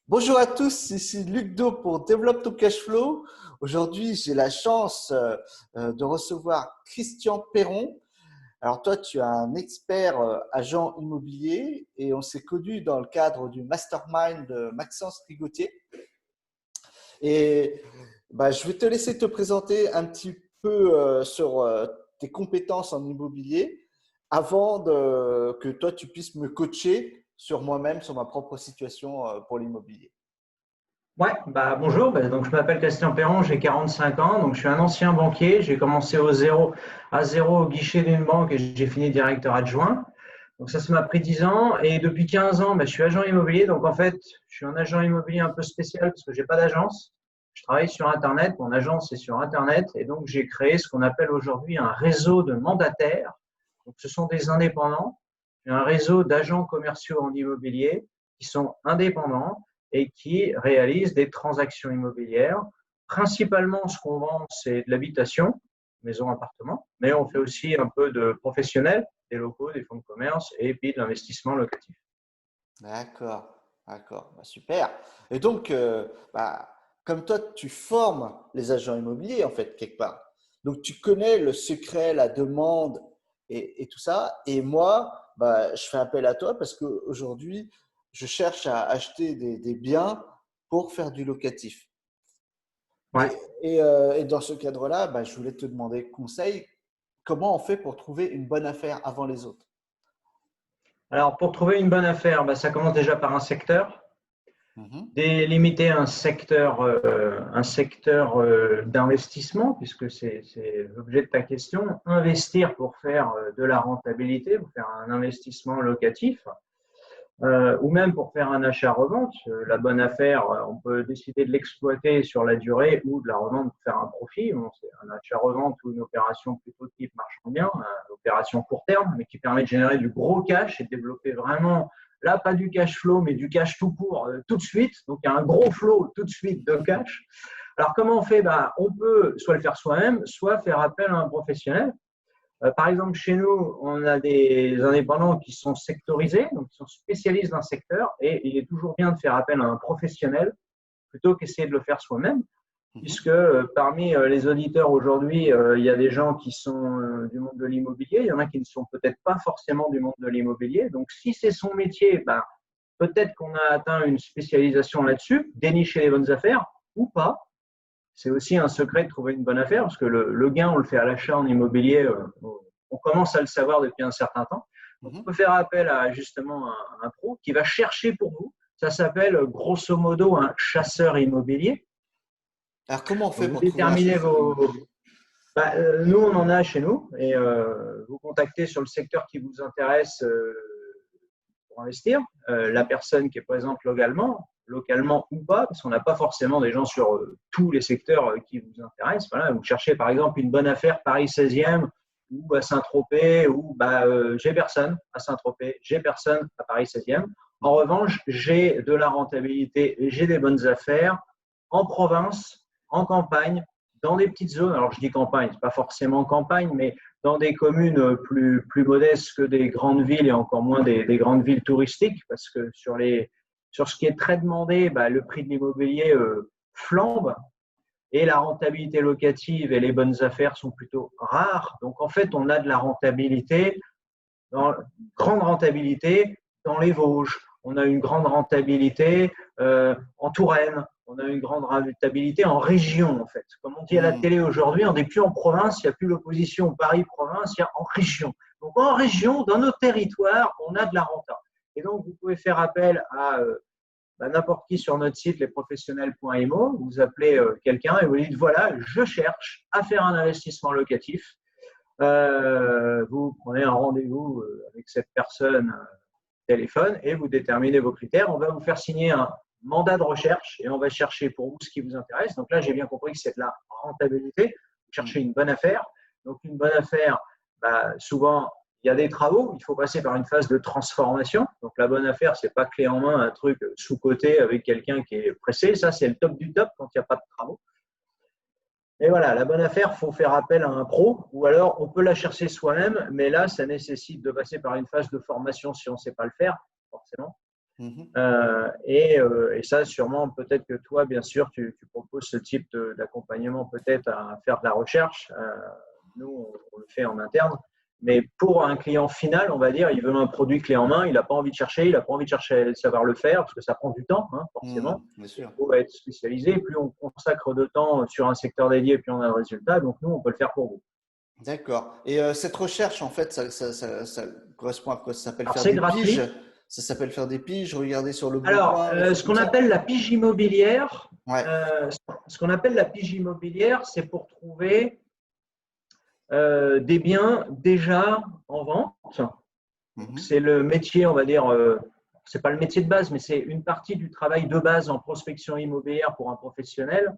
Bonjour à tous, ici Luc Do pour Développe ton cash flow. Aujourd'hui, j'ai la chance de recevoir Christian Perron. Alors toi, tu es un expert agent immobilier et on s'est connus dans le cadre du mastermind de Maxence Rigotier. Et je vais te laisser te présenter un petit peu sur tes compétences en immobilier que toi, tu puisses me coacher sur moi-même, sur ma propre situation pour l'immobilier. Ouais, bonjour. Donc je m'appelle Christian Perron, j'ai 45 ans, donc je suis un ancien banquier. J'ai commencé à zéro au guichet d'une banque et j'ai fini directeur adjoint. Donc ça m'a pris 10 ans et depuis 15 ans, je suis agent immobilier. Donc en fait, je suis un agent immobilier un peu spécial parce que j'ai pas d'agence. Je travaille sur Internet, mon agence est sur Internet et donc j'ai créé ce qu'on appelle aujourd'hui un réseau de mandataires. Donc ce sont des indépendants. J'ai un réseau d'agents commerciaux en immobilier qui sont indépendants et qui réalisent des transactions immobilières. Principalement, ce qu'on vend, c'est de l'habitation, maison, appartement, mais on fait aussi un peu de professionnels, des locaux, des fonds de commerce et puis de l'investissement locatif. D'accord, d'accord, super. Et donc, comme toi, tu formes les agents immobiliers, en fait, quelque part. Donc, tu connais le secret, la demande et tout ça. Et moi, je fais appel à toi parce qu'aujourd'hui, je cherche à acheter des biens pour faire du locatif. Ouais. Et dans ce cadre-là, je voulais te demander conseil. Comment on fait pour trouver une bonne affaire avant les autres? Alors, pour trouver une bonne affaire, ça commence déjà par un secteur. Mhm. Délimiter un secteur d'investissement, puisque c'est l'objet de ta question. Investir pour faire de la rentabilité, pour faire un investissement locatif. Ou même pour faire un achat-revente. La bonne affaire, on peut décider de l'exploiter sur la durée ou de la revendre pour faire un profit. Bon, c'est un achat-revente ou une opération plutôt type marchand bien, une opération court terme, mais qui permet de générer du gros cash et de développer vraiment, là, pas du cash flow, mais du cash tout court tout de suite. Donc, il y a un gros flow tout de suite de cash. Alors, comment on fait? On peut soit le faire soi-même, soit faire appel à un professionnel. Par exemple, chez nous, on a des indépendants qui sont sectorisés, donc qui sont spécialistes d'un secteur, et il est toujours bien de faire appel à un professionnel plutôt qu'essayer de le faire soi-même, puisque Mhm. parmi les auditeurs aujourd'hui, il y a des gens qui sont du monde de l'immobilier, il y en a qui ne sont peut-être pas forcément du monde de l'immobilier. Donc, si c'est son métier, peut-être qu'on a atteint une spécialisation là-dessus, dénicher les bonnes affaires ou pas. C'est aussi un secret de trouver une bonne affaire parce que le gain, on le fait à l'achat en immobilier, on commence à le savoir depuis un certain temps. Donc, on Mhm. peut faire appel à justement un pro qui va chercher pour vous. Ça s'appelle grosso modo un chasseur immobilier. Alors, comment on fait Donc, vous pour trouver un déterminez chasseur vos. immobilier? Nous, on en a chez nous et vous contactez sur le secteur qui vous intéresse pour investir. La personne qui est présente localement ou pas, parce qu'on n'a pas forcément des gens sur tous les secteurs qui vous intéressent. Voilà, vous cherchez par exemple une bonne affaire Paris 16e ou à Saint-Tropez ou j'ai personne à Saint-Tropez, j'ai personne à Paris 16e. En Mhm. revanche, j'ai de la rentabilité et j'ai des bonnes affaires en province, en campagne, dans des petites zones. Alors je dis campagne, c'est pas forcément campagne, mais dans des communes plus modestes que des grandes villes et encore moins des grandes villes touristiques, parce que sur ce qui est très demandé, le prix de l'immobilier flambe et la rentabilité locative et les bonnes affaires sont plutôt rares. Donc en fait, on a de la rentabilité, grande rentabilité dans les Vosges. On a une grande rentabilité en Touraine. On a une grande rentabilité en région, en fait. Comme on dit à la Mhm. télé aujourd'hui, on n'est plus en province, il n'y a plus l'opposition Paris-province, il y a en région. Donc en région, dans nos territoires, on a de la renta. Et donc, vous pouvez faire appel à n'importe qui sur notre site, lesprofessionnels.imo. Vous appelez quelqu'un et vous dites, voilà, je cherche à faire un investissement locatif. Vous prenez un rendez-vous avec cette personne téléphone et vous déterminez vos critères. On va vous faire signer un mandat de recherche et on va chercher pour vous ce qui vous intéresse. Donc là, j'ai bien compris que c'est de la rentabilité. Vous cherchez Mhm. une bonne affaire. Donc une bonne affaire, souvent, il y a des travaux. Il faut passer par une phase de transformation. Donc la bonne affaire, c'est pas clé en main un truc sous-coté avec quelqu'un qui est pressé. Ça, c'est le top du top quand il n'y a pas de travaux. Et voilà, la bonne affaire, il faut faire appel à un pro ou alors on peut la chercher soi-même, mais là, ça nécessite de passer par une phase de formation si on ne sait pas le faire, forcément. Mhm. Et ça, sûrement, peut-être que toi, bien sûr, tu proposes ce type d'accompagnement peut-être à faire de la recherche. Nous, on le fait en interne. Mais pour un client final, on va dire, il veut un produit clé en main, il n'a pas envie de chercher, il n'a pas envie de chercher de savoir le faire, parce que ça prend du temps, hein, forcément. Bien Il sûr. faut être spécialisé. Plus on consacre de temps sur un secteur dédié, plus on a de résultats. Donc, nous, on peut le faire pour vous. D'accord. Et cette recherche, en fait, ça correspond à quoi? Ça s'appelle Alors, faire c'est des piges? gratuit. Ça s'appelle faire des piges, regarder sur le bon Alors, coin, des choses ce comme qu'on ça? appelle la pige immobilière, Ouais. ce qu'on appelle la pige immobilière, c'est pour trouver des biens déjà en vente. Donc, Mhm. c'est le métier, on va dire, c'est pas le métier de base, mais c'est une partie du travail de base en prospection immobilière pour un professionnel,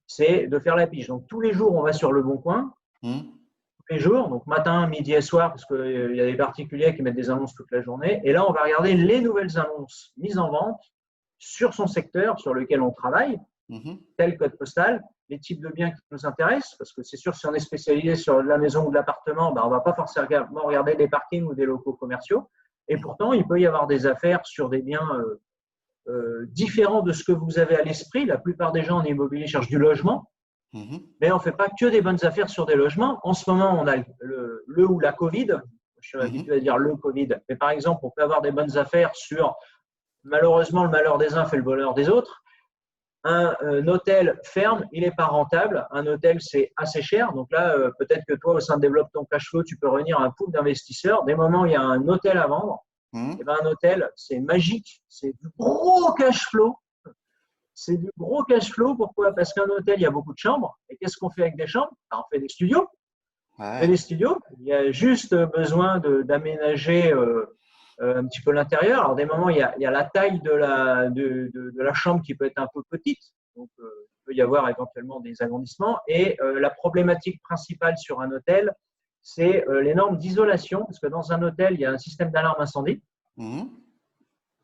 c'est de faire la pige. Donc, tous les jours, on va sur le bon coin, Mhm. tous les jours, donc matin, midi et soir, parce qu'il y a des particuliers qui mettent des annonces toute la journée. Et là, on va regarder les nouvelles annonces mises en vente sur son secteur sur lequel on travaille, Mhm. tel code postal, les types de biens qui nous intéressent, parce que c'est sûr, si on est spécialisé sur la maison ou de l'appartement, on ne va pas forcément regarder des parkings ou des locaux commerciaux. Et Mhm. pourtant, il peut y avoir des affaires sur des biens différents de ce que vous avez à l'esprit. La plupart des gens en immobilier cherchent du logement, Mhm. mais on ne fait pas que des bonnes affaires sur des logements. En ce moment, on a le ou la Covid. Je suis habitué Mhm. à dire le Covid. Mais par exemple, on peut avoir des bonnes affaires sur, malheureusement, le malheur des uns fait le bonheur des autres. Un hôtel ferme, il n'est pas rentable. Un hôtel, c'est assez cher. Donc là, peut-être que toi, au sein de Développe ton cash flow, tu peux réunir un pool d'investisseurs. Dès le moment où il y a un hôtel à vendre, Mhm. eh ben, un hôtel, c'est magique. C'est du gros cash flow. C'est du gros cash flow. Pourquoi? Parce qu'un hôtel, il y a beaucoup de chambres. Et qu'est-ce qu'on fait avec des chambres? On fait des studios. On fait Ouais. des studios. Il y a juste besoin d'aménager un petit peu l'intérieur. Alors, des moments, il y a la taille de la chambre qui peut être un peu petite. Donc, il peut y avoir éventuellement des agrandissements. Et la problématique principale sur un hôtel, c'est les normes d'isolation. Parce que dans un hôtel, il y a un système d'alarme incendie. Mhm.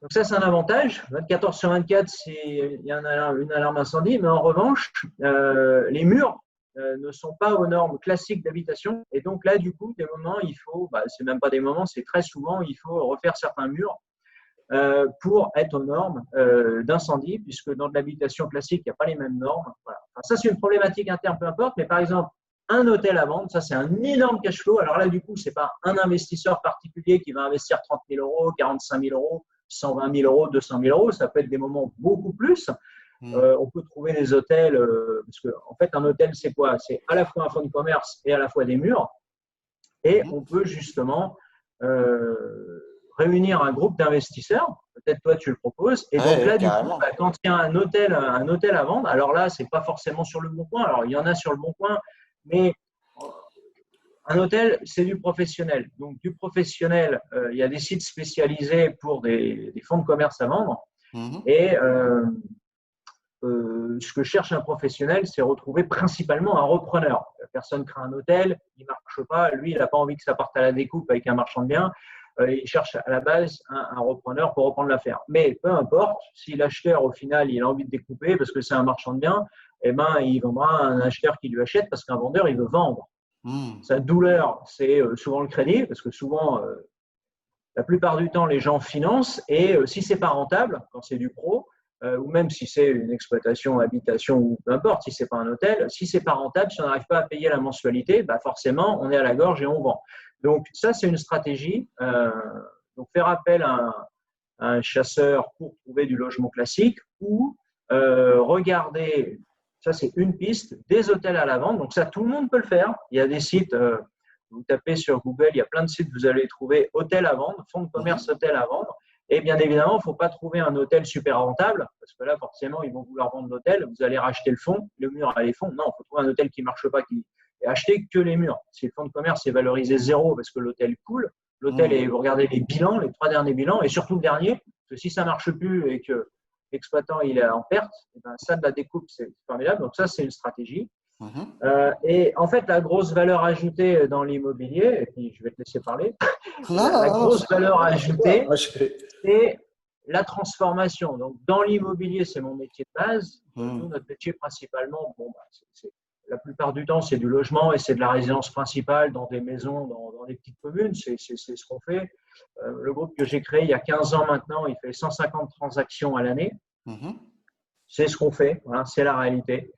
Donc ça, c'est un avantage. 24 heures sur 24, il y a une alarme incendie. Mais en revanche, les murs ne sont pas aux normes classiques d'habitation. Et donc là, du coup, des moments, il faut, c'est même pas des moments, c'est très souvent, il faut refaire certains murs pour être aux normes d'incendie, puisque dans de l'habitation classique, il n'y a pas les mêmes normes. Voilà. Enfin, ça, c'est une problématique interne, peu importe. Mais par exemple, un hôtel à vendre, ça, c'est un énorme cash flow. Alors là, du coup, ce n'est pas un investisseur particulier qui va investir 30 000 euros, 45 000 euros, 120 000 euros, 200 000 euros. Ça peut être des moments beaucoup plus. Mhm. On peut trouver des hôtels, parce que en fait, un hôtel, c'est quoi? C'est à la fois un fonds de commerce et à la fois des murs. Et Mhm. on peut justement réunir un groupe d'investisseurs. Peut-être toi, tu le proposes. Et donc Ouais, là, du coup, carrément. quand il y a un hôtel à vendre, alors là, ce n'est pas forcément sur le bon coin. Alors, il y en a sur le bon coin, mais un hôtel, c'est du professionnel. Donc, du professionnel, il y a des sites spécialisés pour des fonds de commerce à vendre. Mhm. Et ce que cherche un professionnel, c'est retrouver principalement un repreneur. La personne crée un hôtel, il ne marche pas, lui, il n'a pas envie que ça parte à la découpe avec un marchand de biens. Il cherche à la base un repreneur pour reprendre l'affaire. Mais peu importe, si l'acheteur, au final, il a envie de découper parce que c'est un marchand de biens, eh ben, il vendra à un acheteur qui lui achète parce qu'un vendeur, il veut vendre. Mhm. Sa douleur, c'est souvent le crédit, parce que souvent, la plupart du temps, les gens financent et si ce n'est pas rentable, quand c'est du pro, ou même si c'est une exploitation, habitation ou peu importe, si ce n'est pas un hôtel, si ce n'est pas rentable, si on n'arrive pas à payer la mensualité, forcément, on est à la gorge et on vend. Donc ça, c'est une stratégie. Donc faire appel à un chasseur pour trouver du logement classique ou regarder, ça c'est une piste, des hôtels à la vente. Donc ça, tout le monde peut le faire. Il y a des sites, vous tapez sur Google, il y a plein de sites, vous allez trouver hôtel à vendre, fonds de commerce Mhm. hôtel à vendre. Et bien évidemment, il ne faut pas trouver un hôtel super rentable, parce que là, forcément, ils vont vouloir vendre l'hôtel. Vous allez racheter le fonds, le mur à les fonds. Non, il faut trouver un hôtel qui ne marche pas, qui est acheté que les murs. Si le fonds de commerce est valorisé zéro parce que l'hôtel coule, l'hôtel, Mhm. vous regardez les bilans, les 3 derniers bilans, et surtout le dernier, parce que si ça ne marche plus et que l'exploitant il est en perte, et ben ça, de la découpe, c'est formidable. Donc ça, c'est une stratégie. Mhm. Et en fait, la grosse valeur ajoutée dans l'immobilier, et puis je vais te laisser parler, Non, la non, non, grosse valeur c'est quoi? ajoutée, c'est la transformation. Donc, dans l'immobilier, c'est mon métier de base. Nous, Mhm. notre métier principalement, la plupart du temps, c'est du logement et c'est de la résidence principale dans des maisons, dans des petites communes. C'est ce qu'on fait. Le groupe que j'ai créé il y a 15 ans maintenant, il fait 150 transactions à l'année. C'est ce qu'on fait, voilà, c'est la réalité.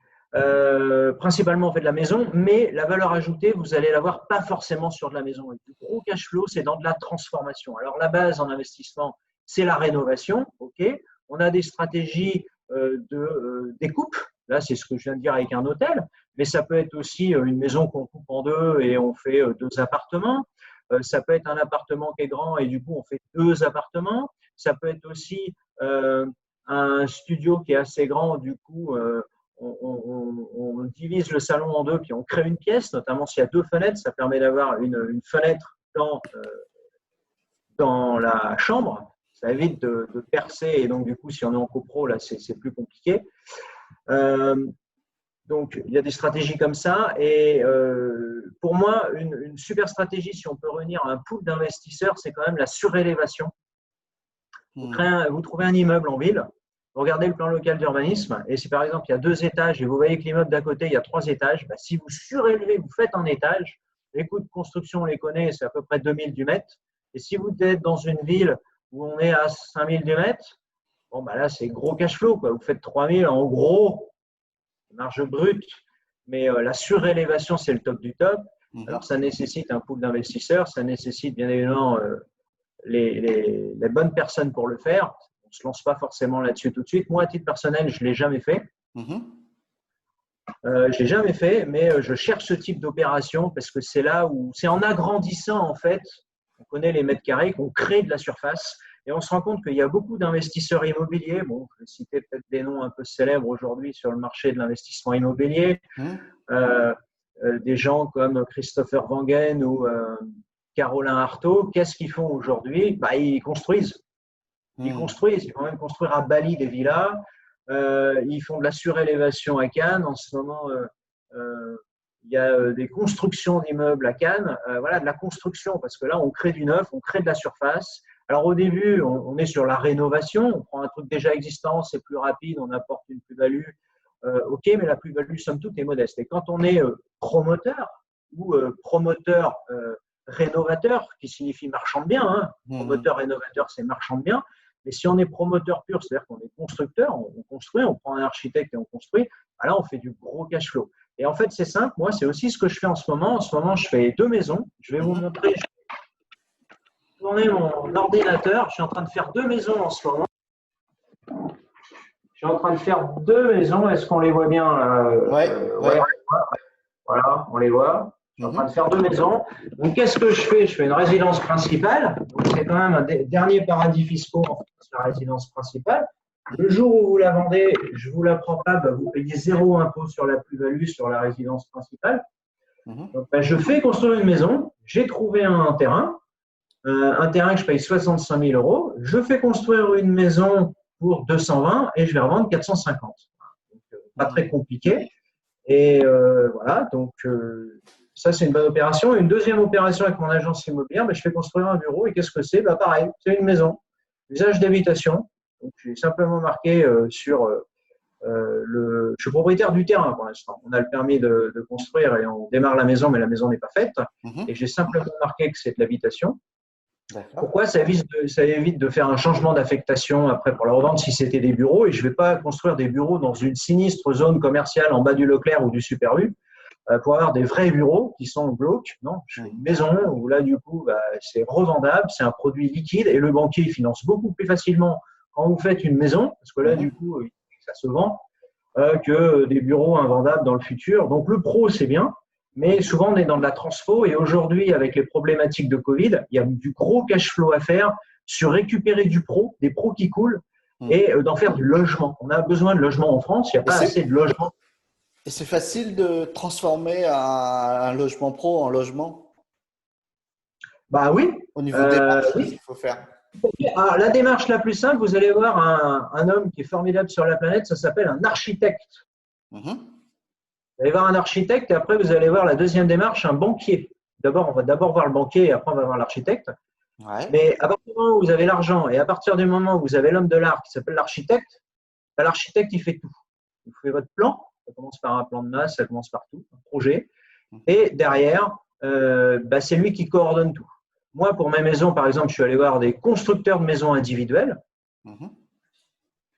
Principalement, on fait de la maison, mais la valeur ajoutée, vous allez l'avoir pas forcément sur de la maison. Le gros cash flow, c'est dans de la transformation. Alors, la base en investissement, c'est la rénovation. Ok, on a des stratégies de découpe. Là, c'est ce que je viens de dire avec un hôtel, mais ça peut être aussi une maison qu'on coupe en deux et on fait 2 appartements. Ça peut être un appartement qui est grand et du coup, on fait 2 appartements. Ça peut être aussi un studio qui est assez grand, du coup, on divise le salon en deux, puis on crée une pièce, notamment s'il y a 2 fenêtres, ça permet d'avoir une fenêtre dans la chambre. Ça évite de percer et donc, du coup, si on est en copro, là, c'est plus compliqué. Donc, il y a des stratégies comme ça. Et pour moi, une super stratégie, si on peut réunir un pool d'investisseurs, c'est quand même la surélévation. Vous trouvez un immeuble en ville, vous regardez le plan local d'urbanisme, et si par exemple il y a 2 étages et vous voyez que l'immeuble d'à côté, il y a 3 étages, bah, si vous surélevez, vous faites un étage, les coûts de construction, on les connaît, c'est à peu près 2000 du mètre. Et si vous êtes dans une ville où on est à 5000 du mètre, bon, bah là, c'est gros cash flow, quoi. Vous faites 3000 en gros, marge brute, mais la surélévation, c'est le top du top. Alors, ça nécessite un pool d'investisseurs, ça nécessite bien évidemment les bonnes personnes pour le faire. On ne se lance pas forcément là-dessus tout de suite. Moi, à titre personnel, je ne l'ai jamais fait. Je ne l'ai jamais fait, mais je cherche ce type d'opération parce que c'est là où c'est en agrandissant, en fait, on connaît les mètres carrés, qu'on crée de la surface. Et on se rend compte qu'il y a beaucoup d'investisseurs immobiliers. Bon, je vais citer peut-être des noms un peu célèbres aujourd'hui sur le marché de l'investissement immobilier. Des gens comme Christopher Wangen ou Caroline Artaud. Qu'est-ce qu'ils font aujourd'hui? Bah, ils construisent. Ils construisent. Ils vont même construire à Bali des villas. Ils font de la surélévation à Cannes. En ce moment, il y a des constructions d'immeubles à Cannes. Voilà, de la construction, parce que là, on crée du neuf, on crée de la surface. Alors, au début, on est sur la rénovation. On prend un truc déjà existant, c'est plus rapide, on apporte une plus-value. OK, mais la plus-value, somme toute, est modeste. Et quand on est promoteur ou promoteur rénovateur, qui signifie marchand de biens, hein. Promoteur rénovateur, c'est marchand de biens. Mais si on est promoteur pur, c'est-à-dire qu'on est constructeur, on construit, on prend un architecte et on construit, là, on fait du gros cash flow. Et en fait, c'est simple. Moi, c'est aussi ce que je fais en ce moment. En ce moment, je fais 2 maisons. Je vais vous montrer. Je vais tourner mon ordinateur. Je suis en train de faire 2 maisons en ce moment. Je suis en train de faire 2 maisons. Est-ce qu'on les voit bien? Ouais. Voilà, on les voit. Je suis en train de faire 2 maisons. Donc, qu'est-ce que je fais? Je fais une résidence principale. C'est quand même un des derniers paradis fiscaux en France, la résidence principale. Le jour où vous la vendez, je ne vous la prends pas, bah, vous payez 0 impôt sur la plus-value sur la résidence principale. Donc, bah, je fais construire une maison. J'ai trouvé un terrain que je paye 65 000 euros. Je fais construire une maison pour 220 et je vais revendre 450. Donc, pas très compliqué. Et voilà, donc ça, c'est une bonne opération. Une deuxième opération avec mon agence immobilière, je fais construire un bureau. Et qu'est-ce que c'est? Pareil, c'est une maison, usage d'habitation. Donc, j'ai simplement marqué sur je suis propriétaire du terrain pour l'instant. On a le permis de construire et on démarre la maison, mais la maison n'est pas faite. Et j'ai simplement marqué que c'est de l'habitation. Pourquoi? Ça évite de faire un changement d'affectation après pour la revente si c'était des bureaux. Et je ne vais pas construire des bureaux dans une sinistre zone commerciale en bas du Leclerc ou du Super U pour avoir des vrais bureaux qui sont glauques. Non, je fais une maison où là, du coup, c'est revendable, c'est un produit liquide et le banquier il finance beaucoup plus facilement quand vous faites une maison, parce que là, du coup, ça se vend, que des bureaux invendables dans le futur. Donc, le pro, c'est bien. Mais souvent, on est dans de la transfo et aujourd'hui, avec les problématiques de Covid, il y a du gros cash flow à faire sur récupérer du pro, des pros qui coulent et d'en faire du logement. On a besoin de logement en France, il n'y a pas assez de logement. Et c'est facile de transformer un logement pro en logement? Bah oui. Au niveau des démarches qu'il faut faire. Alors, la démarche la plus simple, vous allez voir un homme qui est formidable sur la planète, ça s'appelle un architecte. Vous allez voir un architecte et après, vous allez voir la deuxième démarche, un banquier. D'abord, on va d'abord voir le banquier et après, on va voir l'architecte. Mais à partir du moment où vous avez l'argent et à partir du moment où vous avez l'homme de l'art qui s'appelle l'architecte, l'architecte, il fait tout. Vous faites votre plan, ça commence par un plan de masse, ça commence par tout, un projet. Et derrière, c'est lui qui coordonne tout. moi, pour mes maisons, par exemple, je suis allé voir des constructeurs de maisons individuelles. Mhm.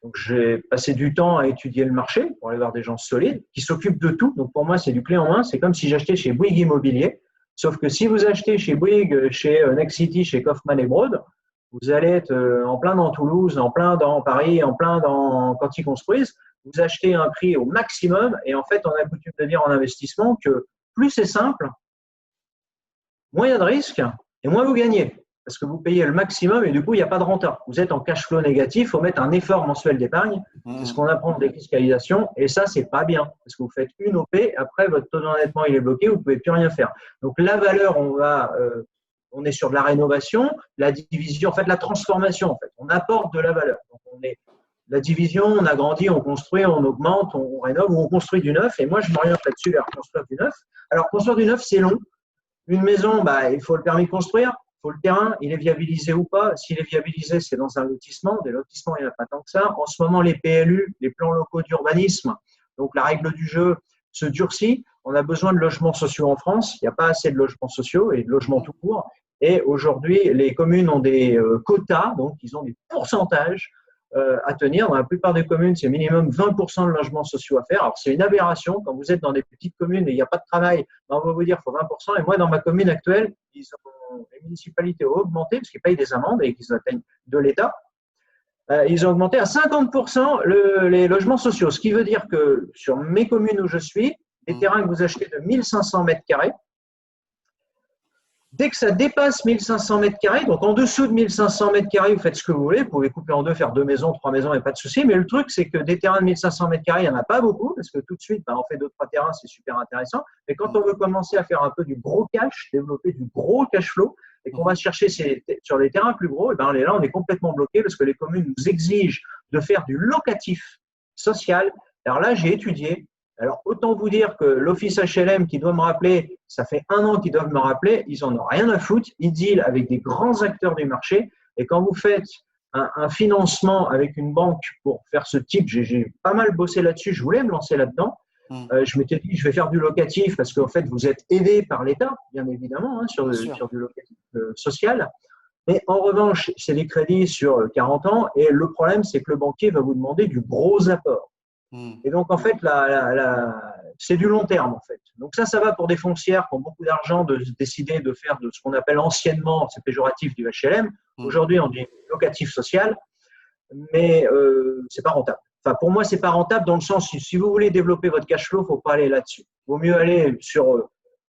Donc, j'ai passé du temps à étudier le marché pour aller voir des gens solides qui s'occupent de tout. Donc, pour moi, c'est du clé en main. C'est comme si j'achetais chez Bouygues Immobilier. Sauf que si vous achetez chez Bouygues, chez Nexity, chez Kaufmann et Broad, vous allez être en plein dans Toulouse, en plein dans Paris, en plein dans quand ils construisent. Vous achetez un prix au maximum. Et en fait, on a coutume de dire en investissement que plus c'est simple, moins il y a de risques et moins vous gagnez. Parce que vous payez le maximum et du coup, il n'y a pas de renta. Vous êtes en cash flow négatif, il faut mettre un effort mensuel d'épargne. C'est ce qu'on apprend en défiscalisation et ça, c'est pas bien. Parce que vous faites une OP, après, votre taux d'endettement, il est bloqué, vous ne pouvez plus rien faire. Donc, la valeur, on est sur de la rénovation, la division, en fait, la transformation, en fait. On apporte de la valeur. Donc, la division, on agrandit, on construit, on augmente, on rénove ou on construit du neuf. Et moi, je m'oriente là-dessus vers construire du neuf. Alors, construire du neuf, c'est long. Une maison, il faut le permis de construire, il faut le terrain, il est viabilisé ou pas. S'il est viabilisé, c'est dans un lotissement. Des lotissements, il n'y en a pas tant que ça. En ce moment, les PLU, les plans locaux d'urbanisme, donc la règle du jeu se durcit. On a besoin de logements sociaux en France. Il n'y a pas assez de logements sociaux et de logements tout court. Et aujourd'hui, les communes ont des quotas, donc ils ont des pourcentages à tenir. Dans la plupart des communes, c'est minimum 20% de logements sociaux à faire. Alors, c'est une aberration. Quand vous êtes dans des petites communes et il n'y a pas de travail, on va vous dire qu'il faut 20%. Et moi, dans ma commune actuelle, les municipalités ont augmenté parce qu'ils payent des amendes et qu'ils atteignent de l'État. Ils ont augmenté à 50% les logements sociaux. Ce qui veut dire que sur mes communes où je suis, les terrains que vous achetez de 1500 mètres carrés, dès que ça dépasse 1500 mètres carrés, donc en dessous de 1500 mètres carrés, vous faites ce que vous voulez. Vous pouvez couper en deux, faire 2 maisons, 3 maisons, il n'y a pas de souci. Mais le truc, c'est que des terrains de 1500 mètres carrés, il n'y en a pas beaucoup parce que tout de suite, on fait 2-3 terrains, c'est super intéressant. Mais quand on veut commencer à faire un peu du gros cash, développer du gros cash flow, et qu'on va chercher sur les terrains plus gros, là, on est complètement bloqué parce que les communes nous exigent de faire du locatif social. Alors là, j'ai étudié. Alors, autant vous dire que l'office HLM qui doit me rappeler, ça fait 1 an qu'ils doivent me rappeler, ils en ont rien à foutre. Ils dealent avec des grands acteurs du marché. Et quand vous faites un financement avec une banque pour faire ce type, j'ai pas mal bossé là-dessus, je voulais me lancer là-dedans. Je m'étais dit, je vais faire du locatif parce qu'en fait, vous êtes aidé par l'État, bien évidemment, sur du locatif social. Mais en revanche, c'est des crédits sur 40 ans et le problème, c'est que le banquier va vous demander du gros apport. Et donc, en fait, c'est du long terme, en fait. Donc ça va pour des foncières qui ont beaucoup d'argent de décider de faire de ce qu'on appelle anciennement, c'est péjoratif, du HLM. Aujourd'hui, on dit locatif social, mais c'est pas rentable. Enfin, pour moi, c'est pas rentable dans le sens, si vous voulez développer votre cash flow, faut pas aller là-dessus. Vaut mieux aller sur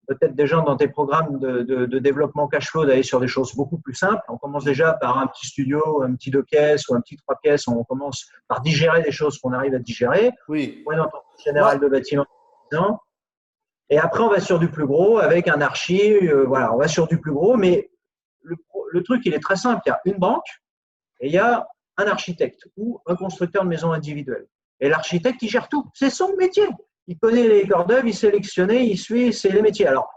peut-être déjà dans tes programmes de développement cash flow, d'aller sur des choses beaucoup plus simples. On commence déjà par un petit studio, un petit 2 pièces ou un petit 3 pièces. On commence par digérer des choses qu'on arrive à digérer. Oui. On est dans ton général de bâtiment. Et après, on va sur du plus gros avec un archi. Voilà, on va sur du plus gros. Mais le truc, il est très simple. Il y a une banque et il y a un architecte ou un constructeur de maisons individuelles. Et l'architecte, il gère tout. C'est son métier. Il connaît les corps d'œuvre, il sélectionne, il suit, c'est les métiers. Alors,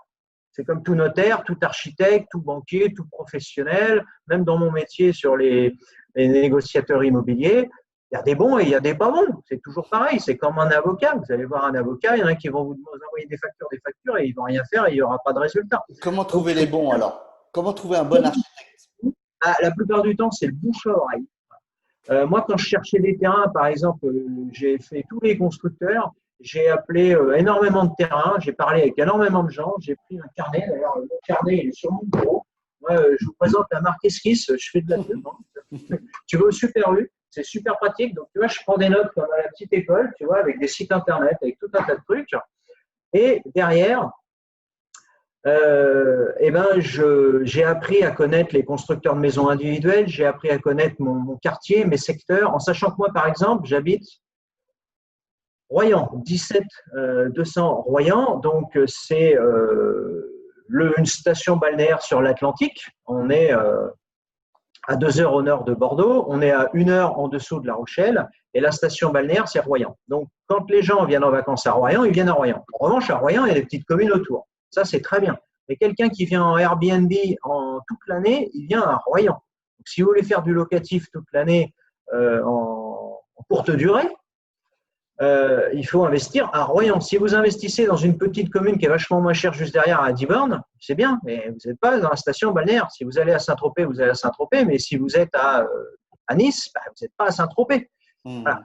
c'est comme tout notaire, tout architecte, tout banquier, tout professionnel, même dans mon métier sur les négociateurs immobiliers, il y a des bons et il y a des pas bons. C'est toujours pareil, c'est comme un avocat. Vous allez voir un avocat, il y en a qui vont vous envoyer des factures et ils ne vont rien faire et il n'y aura pas de résultat. Comment trouver les bons alors? Comment trouver un bon architecte? La plupart du temps, c'est le bouche à oreille. Moi, quand je cherchais des terrains, par exemple, j'ai fait tous les constructeurs. J'ai appelé énormément de terrains, j'ai parlé avec énormément de gens, j'ai pris un carnet, d'ailleurs mon carnet il est sur mon bureau. Moi, je vous présente la marque Esquisse, je fais de la pub. Tu vas au Super U, c'est super pratique. Donc, tu vois, je prends des notes comme à la petite école, tu vois, avec des sites internet, avec tout un tas de trucs. Et derrière, j'ai appris à connaître les constructeurs de maisons individuelles, j'ai appris à connaître mon quartier, mes secteurs, en sachant que moi, par exemple, j'habite Royan, 17 200 Royan, donc c'est une station balnéaire sur l'Atlantique. On est à 2 heures au nord de Bordeaux, on est à 1 heure en dessous de La Rochelle, et la station balnéaire, c'est Royan. Donc, quand les gens viennent en vacances à Royan, ils viennent à Royan. En revanche, à Royan, il y a des petites communes autour. Ça, c'est très bien. Mais quelqu'un qui vient en Airbnb toute l'année, il vient à Royan. Donc, si vous voulez faire du locatif toute l'année en courte durée, il faut investir à Royan. Si vous investissez dans une petite commune qui est vachement moins chère juste derrière à Diborne, c'est bien, mais vous n'êtes pas dans la station balnéaire. Si vous allez à Saint-Tropez, vous allez à Saint-Tropez, mais si vous êtes à Nice, bah, vous n'êtes pas à Saint-Tropez. Voilà.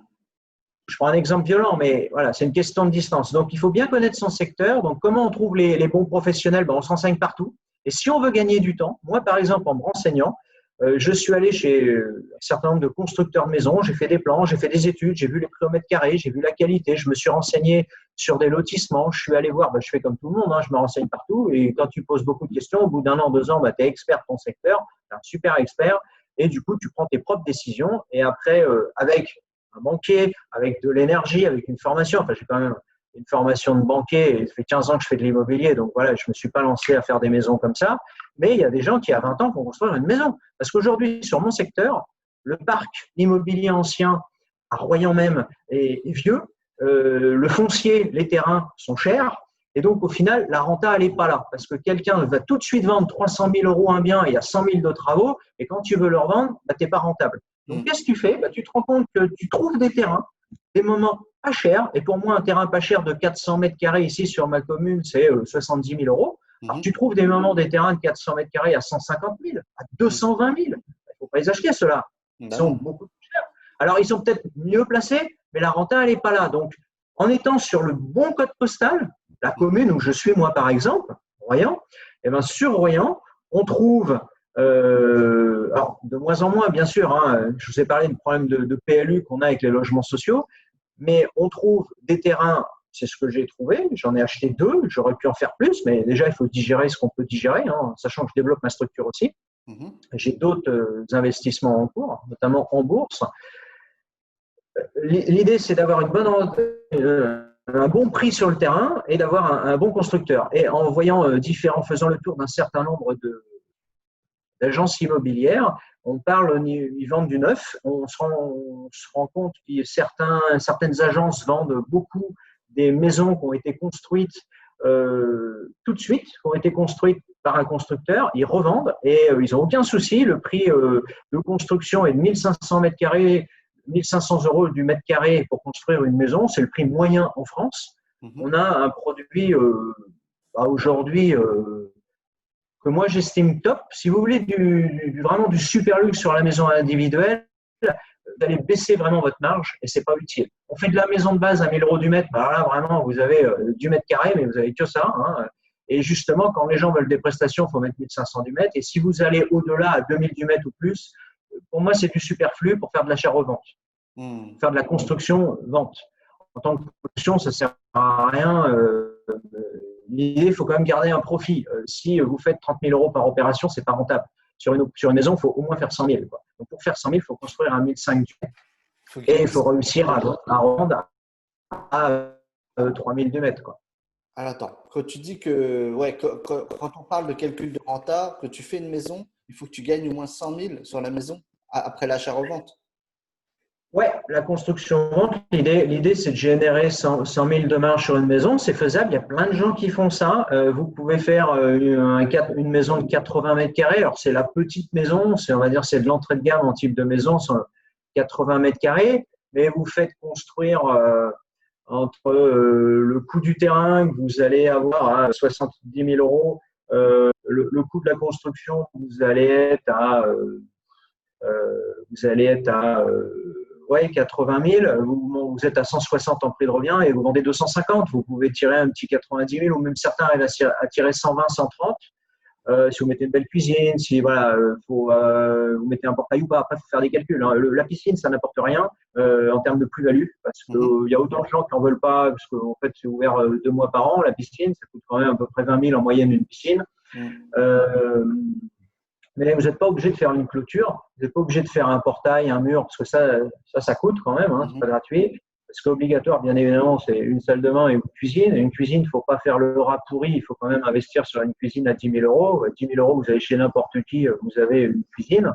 Je prends un exemple violent, mais voilà, c'est une question de distance. Donc, il faut bien connaître son secteur. Donc, comment on trouve les bons professionnels? Ben, on se renseigne partout. Et si on veut gagner du temps, moi, par exemple, en me renseignant, je suis allé chez un certain nombre de constructeurs de maisons, j'ai fait des plans, j'ai fait des études, j'ai vu les prix au mètre carré, j'ai vu la qualité, je me suis renseigné sur des lotissements, je suis allé voir, ben, je fais comme tout le monde, hein, je me renseigne partout. Et quand tu poses beaucoup de questions, au bout d'un an, 2 ans, ben, tu es expert de ton secteur, tu es un super expert. Et du coup, tu prends tes propres décisions. Et après, avec un banquier, avec de l'énergie, avec une formation. Enfin, j'ai quand même une formation de banquier et ça fait 15 ans que je fais de l'immobilier. Donc voilà, je ne me suis pas lancé à faire des maisons comme ça. Mais il y a des gens qui, à 20 ans, vont construire une maison. Parce qu'aujourd'hui, sur mon secteur, le parc immobilier ancien, à Royan même, est vieux. Le foncier, les terrains sont chers. Et donc, au final, la renta, elle n'est pas là. Parce que quelqu'un va tout de suite vendre 300 000 € un bien et il y a 100 000 de travaux. Et quand tu veux le revendre, bah, tu n'es pas rentable. Donc, qu'est-ce que tu fais? Bah, tu te rends compte que tu trouves des terrains, des moments pas chers. Et pour moi, un terrain pas cher de 400 mètres carrés ici sur ma commune, c'est 70 000 €. Alors, tu trouves des terrains de 400 mètres carrés à 150 000, à 220 000. Il ne faut pas les acheter, ceux-là. Ils sont beaucoup plus chers. Alors, ils sont peut-être mieux placés, mais la renta, elle n'est pas là. Donc, en étant sur le bon code postal, la commune où je suis, moi, par exemple, Royan, eh ben, sur Royan, on trouve, alors de moins en moins, bien sûr, hein, je vous ai parlé du problème de PLU qu'on a avec les logements sociaux, mais on trouve des terrains, c'est ce que j'ai trouvé, j'en ai acheté 2, j'aurais pu en faire plus, mais déjà, il faut digérer ce qu'on peut digérer, hein, sachant que je développe ma structure aussi. J'ai d'autres investissements en cours, notamment en bourse. L'idée, c'est d'avoir un bon prix sur le terrain et d'avoir un bon constructeur. Et en voyant faisant le tour d'un certain nombre d'agences immobilières, ils vendent du neuf. On se rend compte que certaines agences vendent beaucoup des maisons qui ont été construites tout de suite, qui ont été construites par un constructeur. Ils revendent et ils n'ont aucun souci. Le prix de construction est de 1500 mètres carrés. 1500 € du mètre carré pour construire une maison, c'est le prix moyen en France. On a un produit aujourd'hui que moi j'estime top. Si vous voulez vraiment du super luxe sur la maison individuelle, vous allez baisser vraiment votre marge et c'est pas utile. On fait de la maison de base à 1000 € du mètre, bah là vraiment vous avez du mètre carré, mais vous avez que ça. Hein. Et justement, quand les gens veulent des prestations, il faut mettre 1500 du mètre. Et si vous allez au-delà à 2000 du mètre ou plus, pour moi, c'est du superflu pour faire de l'achat-revente. Faire de la construction-vente. En tant que construction, ça ne sert à rien. L'idée, il faut quand même garder un profit. Si vous faites 30 000 € par opération, ce n'est pas rentable. Sur une maison, il faut au moins faire 100 000. Quoi. Donc, pour faire 100 000, il faut construire un 1500 du mètre. Et il faut réussir à rendre à 3 000 du mètre. Quoi. Alors, attends, quand tu dis que, ouais, quand on parle de calcul de renta, que tu fais une maison, il faut que tu gagnes au moins 100 000 sur la maison après l'achat-revente. Ouais, la construction-vente, l'idée, c'est de générer 100 000 de marge sur une maison. C'est faisable. Il y a plein de gens qui font ça. Vous pouvez faire une maison de 80 mètres carrés. Alors, c'est la petite maison. On va dire, c'est de l'entrée de gamme en type de maison, 80 mètres carrés. Mais vous faites construire entre le coût du terrain que vous allez avoir à 70 000 €, le coût de la construction, vous allez être à 80 000, vous êtes à 160 en prix de revient et vous vendez 250. Vous pouvez tirer un petit 90 000 ou même certains arrivent à tirer 120, 130. Si vous mettez une belle cuisine, si voilà, vous mettez un portail ou pas, après il faut faire des calculs. Hein. La piscine, ça n'apporte rien en termes de plus-value parce qu'il y a autant de gens qui n'en veulent pas parce qu'en fait c'est ouvert 2 mois par an. La piscine, ça coûte quand même à peu près 20 000 en moyenne une piscine. Mais vous n'êtes pas obligé de faire une clôture, vous n'êtes pas obligé de faire un portail, un mur, parce que ça coûte quand même, hein, c'est pas gratuit. Ce qui est obligatoire, bien évidemment, c'est une salle de bain et une cuisine. Et une cuisine, il ne faut pas faire le rat pourri, il faut quand même investir sur une cuisine à 10 000 €. 10 000 €, vous allez chez n'importe qui, vous avez une cuisine.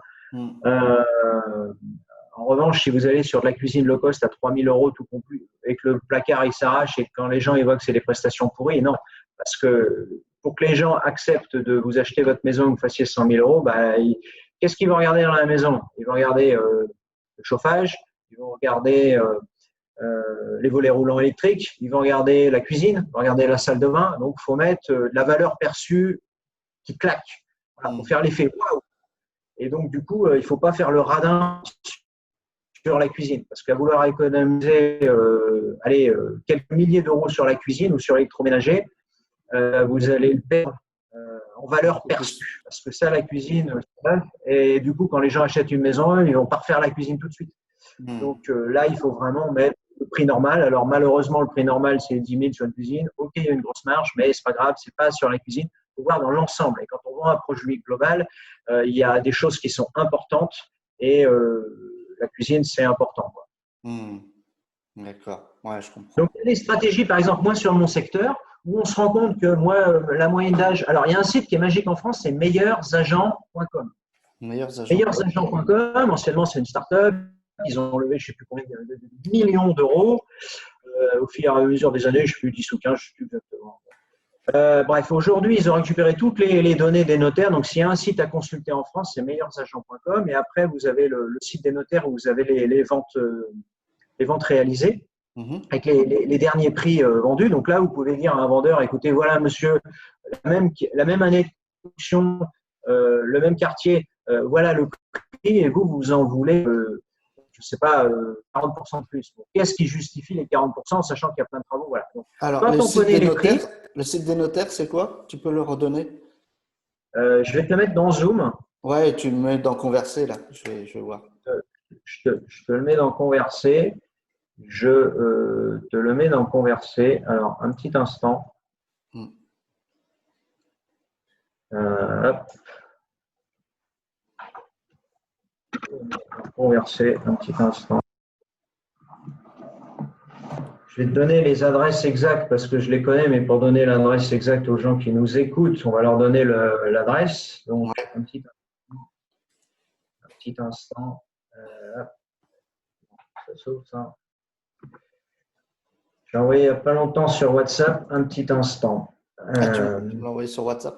En revanche, si vous allez sur de la cuisine low cost à 3 000 € tout compris, et que le placard il s'arrache et que quand les gens ils voient que c'est des prestations pourries, non. Parce que pour que les gens acceptent de vous acheter votre maison, que vous fassiez 100 000 €, bah, qu'est-ce qu'ils vont regarder dans la maison? Ils vont regarder le chauffage, ils vont regarder les volets roulants électriques, ils vont regarder la cuisine, ils vont regarder la salle de bain. Donc, il faut mettre la valeur perçue qui claque. Voilà, pour faire l'effet waouh. Et donc, du coup, il ne faut pas faire le radin sur la cuisine. Parce qu'à vouloir économiser quelques milliers d'euros sur la cuisine ou sur l'électroménager, vous allez le perdre en valeur perçue. Parce que ça, la cuisine, et du coup, quand les gens achètent une maison, ils ne vont pas refaire la cuisine tout de suite. Donc là, il faut vraiment mettre le prix normal. Alors malheureusement, le prix normal, c'est 10 000 sur une cuisine. Ok, il y a une grosse marge, mais ce n'est pas grave, ce n'est pas sur la cuisine. Il faut voir dans l'ensemble. Et quand on vend un produit global, il y a des choses qui sont importantes et la cuisine, c'est important. D'accord, ouais, je comprends. Donc, il y a des stratégies, par exemple, moi, sur mon secteur, où on se rend compte que moi, la moyenne d'âge… Alors, il y a un site qui est magique en France, c'est meilleursagents.com. Meilleursagents.com, anciennement, c'est une start-up. Ils ont levé, je ne sais plus combien de millions d'euros. Au fur et à mesure des années, je ne sais plus, 10 ou 15, je ne sais plus exactement. Bref, aujourd'hui, ils ont récupéré toutes les données des notaires. Donc, s'il y a un site à consulter en France, c'est meilleursagents.com. Et après, vous avez le site des notaires où vous avez les ventes réalisées avec les derniers prix vendus. Donc là, vous pouvez dire à un vendeur, écoutez, voilà, monsieur, la même année de production, le même quartier, voilà le prix et vous en voulez, je ne sais pas, 40% de plus. Qu'est-ce qui justifie les 40%, sachant qu'il y a plein de travaux, voilà. Donc, alors, quand on connaît les prix, le site des notaires, c'est quoi? Tu peux le redonner? je vais te le mettre dans Zoom. Ouais, tu le mets dans Converser, là. Je vais voir. Je te le mets dans Converser. Je te le mets dans Converser. Alors, un petit instant. Hop. Converser, un petit instant. Je vais te donner les adresses exactes parce que je les connais, mais pour donner l'adresse exacte aux gens qui nous écoutent, on va leur donner l'adresse. Donc, un petit instant. Ça s'ouvre, ça. J'ai envoyé il n'y a pas longtemps sur WhatsApp, un petit instant. Tu l'as envoyé sur WhatsApp?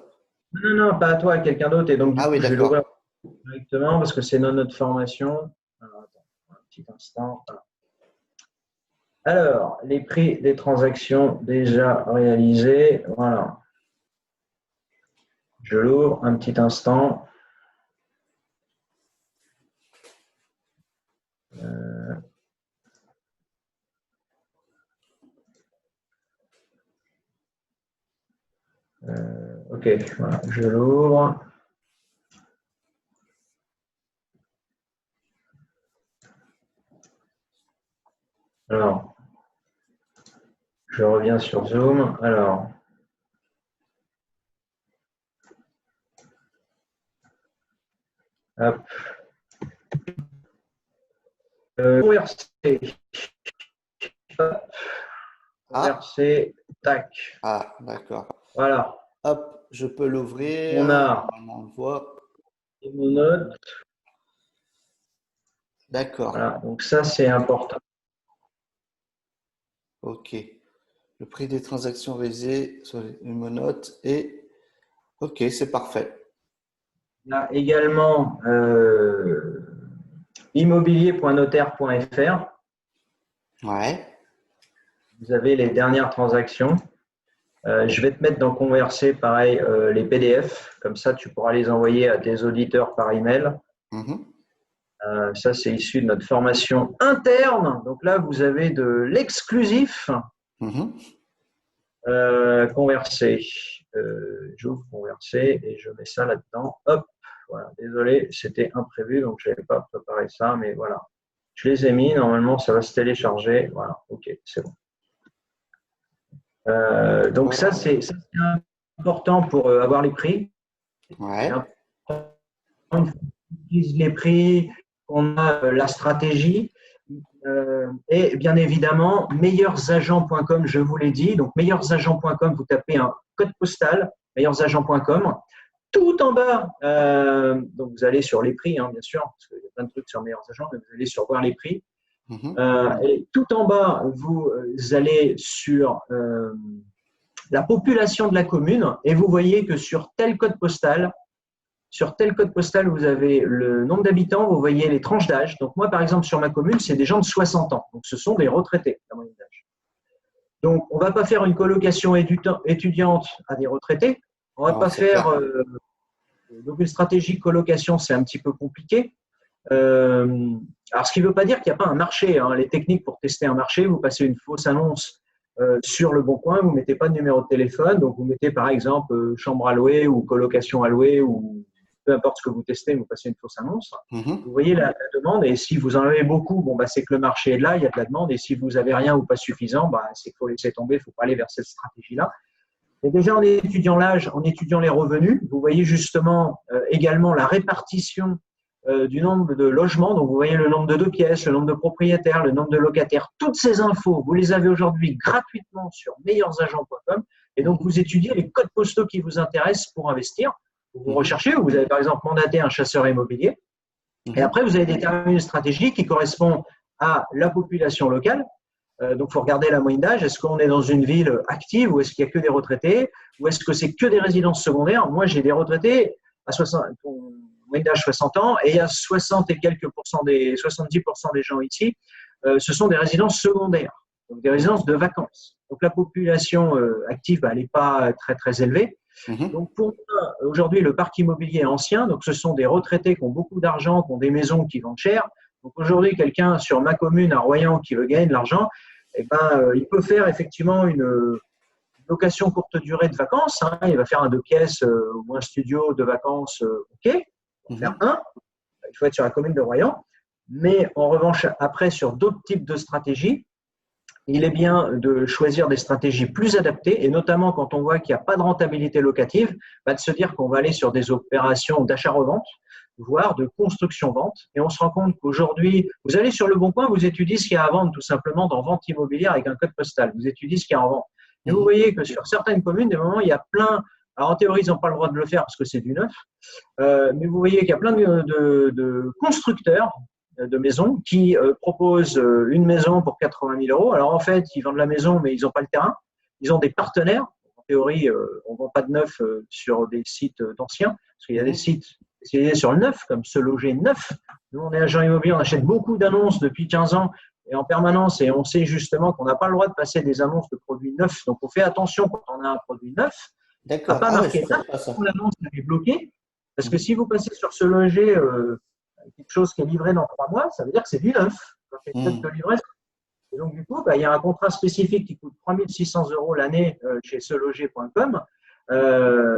Non, pas à toi, à quelqu'un d'autre. Et donc, du coup, oui, je vais l'ouvrir directement parce que c'est dans notre formation. Alors, attends, un petit instant. Alors, les prix des transactions déjà réalisées. Voilà. Je l'ouvre un petit instant. Ok, voilà, je l'ouvre. Alors, je reviens sur Zoom. Alors, hop. Converser. Converser. Tac. Ah, d'accord. Voilà. Hop, je peux l'ouvrir. On a on le voit. mon note. D'accord. Voilà, donc ça, c'est important. Ok. Le prix des transactions réalisées sur une monote et ok, c'est parfait. Il y a également immobilier.notaire.fr. Ouais. Vous avez les dernières transactions. Je vais te mettre dans Converser, pareil, les PDF. Comme ça, tu pourras les envoyer à tes auditeurs par email. Ça, c'est issu de notre formation interne. Donc là, vous avez de l'exclusif. Converser. J'ouvre Converser et je mets ça là-dedans. Hop, voilà. Désolé, c'était imprévu, donc je n'avais pas préparé ça, mais voilà. Je les ai mis. Normalement, ça va se télécharger. Voilà, ok, c'est bon. Donc ça, c'est important pour avoir les prix. Ouais. On utilise les prix, on a la stratégie et bien évidemment meilleursagents.com, je vous l'ai dit. Donc meilleursagents.com, vous tapez un code postal meilleursagents.com. Tout en bas, donc vous allez sur les prix, bien sûr, parce qu'il y a plein de trucs sur Meilleurs Agents, mais vous allez sur voir les prix. Et tout en bas, vous allez sur la population de la commune et vous voyez que sur tel code postal, sur tel code postal, vous avez le nombre d'habitants, vous voyez les tranches d'âge. Donc moi, par exemple, sur ma commune, c'est des gens de 60 ans. Donc ce sont des retraités, la moyenne d'âge. Donc on ne va pas faire une colocation étudiante à des retraités. On ne va pas faire… donc une stratégie de colocation, c'est un petit peu compliqué. Alors ce qui ne veut pas dire qu'il n'y a pas un marché. Hein. Les techniques pour tester un marché, vous passez une fausse annonce sur le bon coin, vous ne mettez pas de numéro de téléphone, donc vous mettez par exemple chambre à louer ou colocation à louer ou peu importe ce que vous testez, vous passez une fausse annonce. Vous voyez la demande et si vous en avez beaucoup, bon, bah, c'est que le marché est là, il y a de la demande et si vous n'avez rien ou pas suffisant, bah, c'est qu'il faut laisser tomber, il ne faut pas aller vers cette stratégie-là. Et déjà en étudiant l'âge, en étudiant les revenus, vous voyez justement également la répartition du nombre de logements. Donc, vous voyez le nombre de 2 pièces, le nombre de propriétaires, le nombre de locataires. Toutes ces infos, vous les avez aujourd'hui gratuitement sur meilleursagents.com. Et donc, vous étudiez les codes postaux qui vous intéressent pour investir. Vous recherchez, vous avez par exemple mandaté un chasseur immobilier. Et après, vous avez déterminé une stratégie qui correspond à la population locale. Donc, il faut regarder la moyenne d'âge. Est-ce qu'on est dans une ville active ou est-ce qu'il n'y a que des retraités ou est-ce que c'est que des résidences secondaires? Moi, j'ai des retraités à 60, moyenne d'âge 60 ans et il y a 60 et quelques pourcents 70% des gens ici, ce sont des résidences secondaires, donc des résidences de vacances. Donc, la population active, elle n'est pas très, très élevée. Donc, pour moi, aujourd'hui, le parc immobilier est ancien. Donc, ce sont des retraités qui ont beaucoup d'argent, qui ont des maisons qui vendent cher. Donc, aujourd'hui, quelqu'un sur ma commune à Royan qui veut gagner de l'argent, eh ben, il peut faire effectivement une location courte durée de vacances. Hein. Il va faire un 2 pièces ou un studio de vacances, OK. Il va faire un. Il faut être sur la commune de Royan. Mais en revanche, après, sur d'autres types de stratégies, il est bien de choisir des stratégies plus adaptées et notamment quand on voit qu'il n'y a pas de rentabilité locative, bah de se dire qu'on va aller sur des opérations d'achat-revente, voire de construction-vente. Et on se rend compte qu'aujourd'hui, vous allez sur le bon coin, vous étudiez ce qu'il y a à vendre tout simplement dans vente immobilière avec un code postal. Vous étudiez ce qu'il y a en vente. Et vous voyez que sur certaines communes, des moments, il y a plein… Alors en théorie, ils n'ont pas le droit de le faire parce que c'est du neuf. Mais vous voyez qu'il y a plein de constructeurs de maisons qui proposent une maison pour 80 000 euros. Alors en fait, ils vendent la maison, mais ils n'ont pas le terrain. Ils ont des partenaires. En théorie, on ne vend pas de neuf sur des sites d'anciens, parce qu'il y a des sites spécialisés sur le neuf, comme Se Loger Neuf. Nous, on est agent immobilier, on achète beaucoup d'annonces depuis 15 ans et en permanence, et on sait justement qu'on n'a pas le droit de passer des annonces de produits neufs. Donc, on fait attention quand on a un produit neuf. D'accord. À pas marquer l'annonce est bloquée. Parce que si vous passez sur Se Loger quelque chose qui est livré dans 3 mois, ça veut dire que c'est du neuf. Ça fait peut-être de livraison. Et donc, du coup, bah, il y a un contrat spécifique qui coûte 3 600 euros l'année chez seloger.com.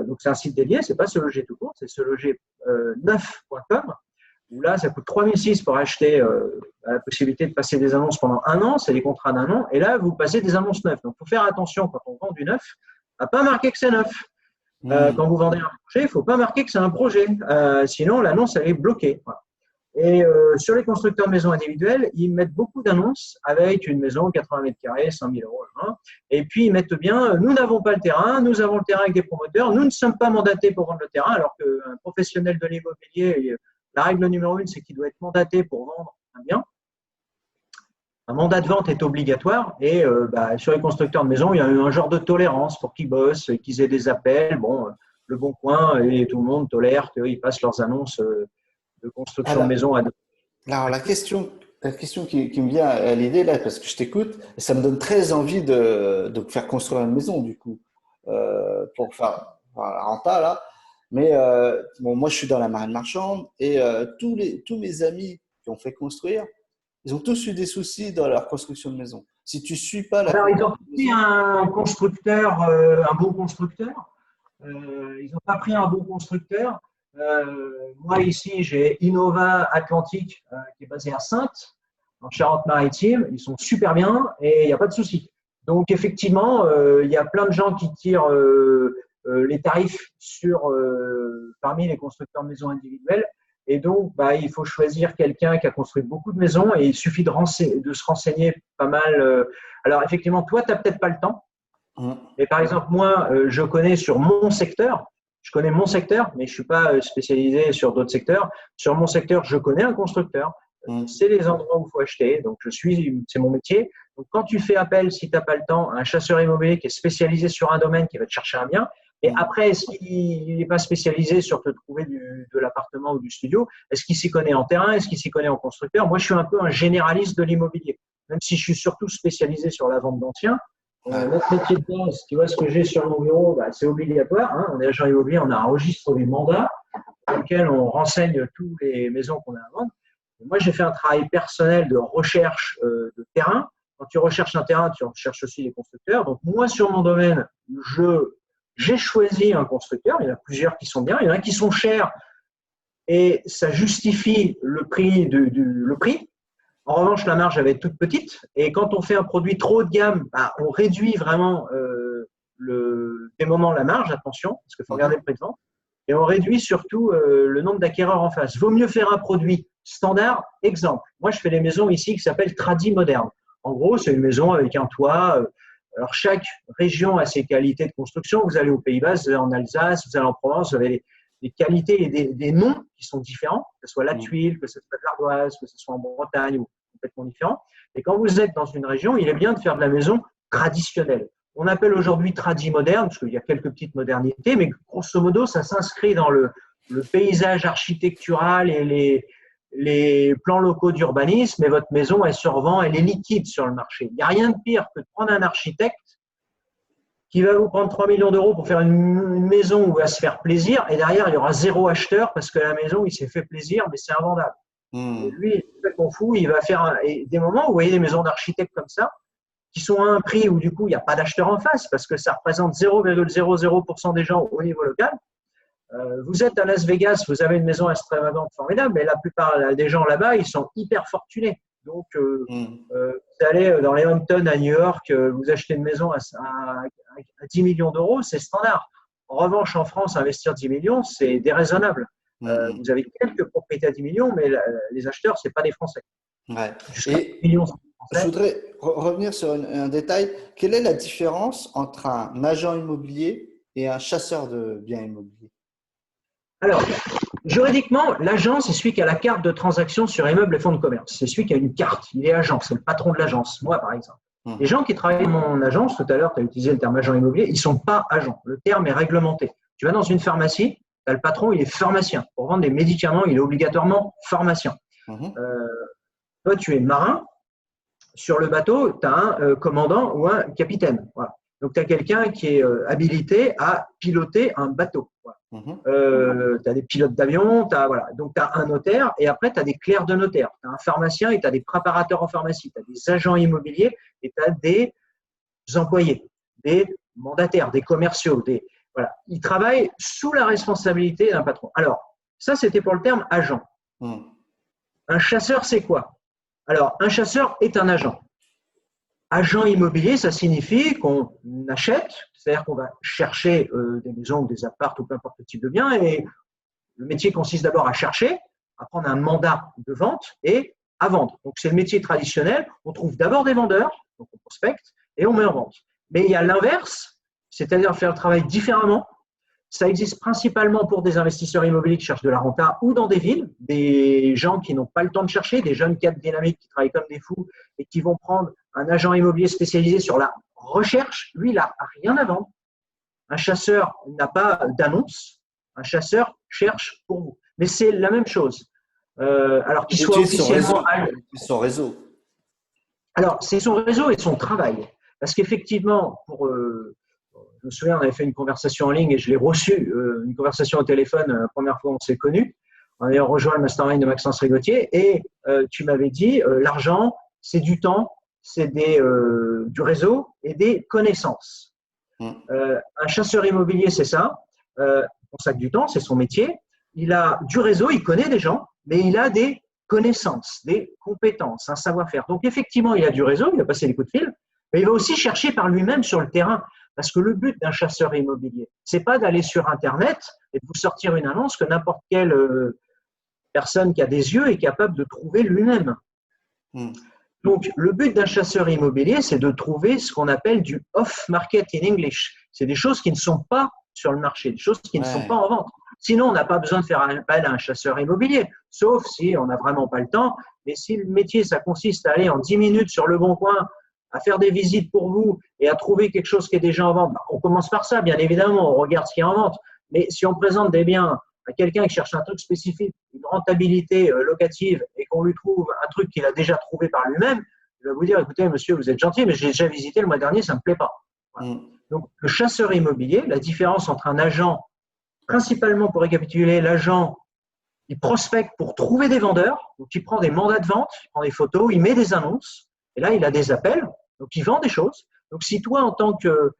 Donc, c'est un site dédié, ce n'est pas Se Loger tout court, c'est seloger9.com. Où là, ça coûte 3 600 pour acheter la possibilité de passer des annonces pendant 1 an, c'est des contrats d'1 an. Et là, vous passez des annonces neuves. Donc, il faut faire attention quand on vend du neuf, à ne pas marquer que c'est neuf. Quand vous vendez un projet, il ne faut pas marquer que c'est un projet. Sinon, l'annonce, elle est bloquée. Voilà. Et sur les constructeurs de maisons individuelles, ils mettent beaucoup d'annonces avec une maison 80 mètres carrés, 100 000 euros. Hein. Et puis, ils mettent bien, nous n'avons pas le terrain, nous avons le terrain avec des promoteurs, nous ne sommes pas mandatés pour vendre le terrain, alors qu'un professionnel de l'immobilier, la règle numéro 1, c'est qu'il doit être mandaté pour vendre un bien. Un mandat de vente est obligatoire et sur les constructeurs de maisons, il y a un genre de tolérance pour qu'ils bossent, qu'ils aient des appels. Bon, le Bon Coin et tout le monde tolère qu'ils passent leurs annonces de construction de maison à deux. Alors, la question qui me vient à l'idée là, parce que je t'écoute, ça me donne très envie de faire construire une maison du coup, pour faire la renta là. Mais bon, moi, je suis dans la marine marchande et tous mes amis qui ont fait construire, ils ont tous eu des soucis dans leur construction de maison. Si tu ne suis pas la… Alors, ils ont pris un constructeur, un bon constructeur. Ils n'ont pas pris un bon constructeur. Moi, ici, j'ai Innova Atlantique qui est basé à Saintes, en Charente-Maritime. Ils sont super bien et il n'y a pas de souci. Donc, effectivement, il y a plein de gens qui tirent les tarifs parmi les constructeurs de maisons individuelles. Et donc, il faut choisir quelqu'un qui a construit beaucoup de maisons et il suffit de se renseigner pas mal. Alors, effectivement, toi, tu n'as peut-être pas le temps. Mais par exemple, moi, je connais mon secteur, mais je ne suis pas spécialisé sur d'autres secteurs. Sur mon secteur, je connais un constructeur. C'est les endroits où il faut acheter. Donc, c'est mon métier. Donc, quand tu fais appel, si tu n'as pas le temps, à un chasseur immobilier qui est spécialisé sur un domaine qui va te chercher un bien, Et après, est-ce qu'il n'est pas spécialisé sur te trouver de l'appartement ou du studio? Est-ce qu'il s'y connaît en terrain? Est-ce qu'il s'y connaît en constructeur? Moi, je suis un peu un généraliste de l'immobilier, même si je suis surtout spécialisé sur la vente d'anciens. Notre métier de base, tu vois ce que j'ai sur mon bureau, bah, c'est obligatoire. Hein. On est agent immobilier, on a un registre des mandats dans lequel on renseigne toutes les maisons qu'on a à vendre. Et moi, j'ai fait un travail personnel de recherche de terrain. Quand tu recherches un terrain, tu recherches aussi les constructeurs. Donc, moi, sur mon domaine, j'ai choisi un constructeur. Il y en a plusieurs qui sont bien. Il y en a qui sont chers et ça justifie le prix. Le prix. En revanche, la marge, elle va être toute petite. Et quand on fait un produit trop haut de gamme, bah, on réduit vraiment des moments la marge, attention, parce qu'il faut regarder le prix de vente. Et on réduit surtout le nombre d'acquéreurs en face. Vaut mieux faire un produit standard. Exemple, moi, je fais des maisons ici qui s'appellent Tradi Moderne. En gros, c'est une maison avec un toit. Alors, chaque région a ses qualités de construction. Vous allez aux Pays-Bas, vous allez en Alsace, vous allez en Provence, vous avez des qualités et des noms qui sont différents, que ce soit la tuile, que ce soit de l'ardoise, que ce soit en Bretagne ou complètement différent. Et quand vous êtes dans une région, il est bien de faire de la maison traditionnelle. On appelle aujourd'hui tradi moderne, parce qu'il y a quelques petites modernités, mais grosso modo, ça s'inscrit dans le paysage architectural et les plans locaux d'urbanisme, et votre maison, elle se revend, elle est liquide sur le marché. Il n'y a rien de pire que de prendre un architecte qui va vous prendre 3 millions d'euros pour faire une maison où il va se faire plaisir, et derrière, il y aura zéro acheteur parce que la maison, il s'est fait plaisir, mais c'est invendable. Et lui, il est complètement fou, il va faire des moments où vous voyez des maisons d'architectes comme ça, qui sont à un prix où du coup, il n'y a pas d'acheteur en face parce que ça représente 0,00% des gens au niveau local. Vous êtes à Las Vegas, vous avez une maison extravagante formidable, mais la plupart des gens là-bas, ils sont hyper fortunés. Donc, vous allez dans les Hamptons à New York, vous achetez une maison à 10 millions d'euros, c'est standard. En revanche, en France, investir 10 millions, c'est déraisonnable. Vous avez quelques propriétés à 10 millions, mais les acheteurs, ce n'est pas des Français. Ouais. Et millions, je voudrais revenir sur un détail. Quelle est la différence entre un agent immobilier et un chasseur de biens immobiliers? Alors, juridiquement, l'agent, c'est celui qui a la carte de transaction sur immeubles et fonds de commerce. C'est celui qui a une carte. Il est agent, c'est le patron de l'agence. Moi, par exemple. Les gens qui travaillent dans mon agence, tout à l'heure, tu as utilisé le terme agent immobilier, ils ne sont pas agents. Le terme est réglementé. Tu vas dans une pharmacie, tu as le patron, il est pharmacien. Pour vendre des médicaments, il est obligatoirement pharmacien. Toi, tu es marin. Sur le bateau, tu as un commandant ou un capitaine. Voilà. Donc, tu as quelqu'un qui est habilité à piloter un bateau. Voilà. Tu as des pilotes d'avion, voilà. Donc tu as un notaire et après tu as des clercs de notaire. Tu as un pharmacien et tu as des préparateurs en pharmacie. Tu as des agents immobiliers et tu as des employés, des mandataires, des commerciaux. Voilà. Ils travaillent sous la responsabilité d'un patron. Alors, ça, c'était pour le terme agent. Un chasseur, c'est quoi? Alors, un chasseur est un agent. Agent immobilier, ça signifie qu'on achète, c'est-à-dire qu'on va chercher des maisons ou des apparts ou peu importe le type de bien. Et le métier consiste d'abord à chercher, à prendre un mandat de vente et à vendre. Donc, c'est le métier traditionnel. On trouve d'abord des vendeurs, donc on prospecte et on met en vente. Mais il y a l'inverse, c'est-à-dire faire le travail différemment. Ça existe principalement pour des investisseurs immobiliers qui cherchent de la renta ou dans des villes, des gens qui n'ont pas le temps de chercher, des jeunes cadres dynamiques qui travaillent comme des fous et qui vont prendre un agent immobilier spécialisé sur la recherche. Lui, il n'a rien à vendre. Un chasseur n'a pas d'annonce. Un chasseur cherche pour vous. Mais c'est la même chose. Alors qu'il soit officiellement… Son réseau. Alors, c'est son réseau et son travail. Parce qu'effectivement, je me souviens, on avait fait une conversation en ligne et je l'ai reçu, une conversation au téléphone, la première fois où on s'est connus. On avait rejoint le mastermind de Maxence Rigotier et tu m'avais dit, l'argent, c'est du temps, c'est du réseau et des connaissances. Un chasseur immobilier, c'est ça. On consacre du temps, c'est son métier. Il a du réseau, il connaît des gens, mais il a des connaissances, des compétences, un savoir-faire. Donc, effectivement, il a du réseau, il a passé les coups de fil, mais il va aussi chercher par lui-même sur le terrain. Parce que le but d'un chasseur immobilier, c'est pas d'aller sur Internet et de vous sortir une annonce que n'importe quelle personne qui a des yeux est capable de trouver lui-même. Donc, le but d'un chasseur immobilier, c'est de trouver ce qu'on appelle du off-market in English. C'est des choses qui ne sont pas sur le marché, des choses qui ne sont pas en vente. Sinon, on n'a pas besoin de faire appel à un chasseur immobilier, sauf si on n'a vraiment pas le temps. Mais si le métier, ça consiste à aller en 10 minutes sur Le Bon Coin à faire des visites pour vous et à trouver quelque chose qui est déjà en vente, on commence par ça, bien évidemment, on regarde ce qui est en vente. Mais si on présente des biens à quelqu'un qui cherche un truc spécifique, une rentabilité locative, et qu'on lui trouve un truc qu'il a déjà trouvé par lui-même, il va vous dire, écoutez, monsieur, vous êtes gentil, mais j'ai déjà visité le mois dernier, ça ne me plaît pas. Voilà. Donc, le chasseur immobilier, la différence entre un agent, principalement pour récapituler, l'agent, il prospecte pour trouver des vendeurs, donc il prend des mandats de vente, il prend des photos, il met des annonces, et là, il a des appels, donc il vend des choses. Donc, si toi, en tant que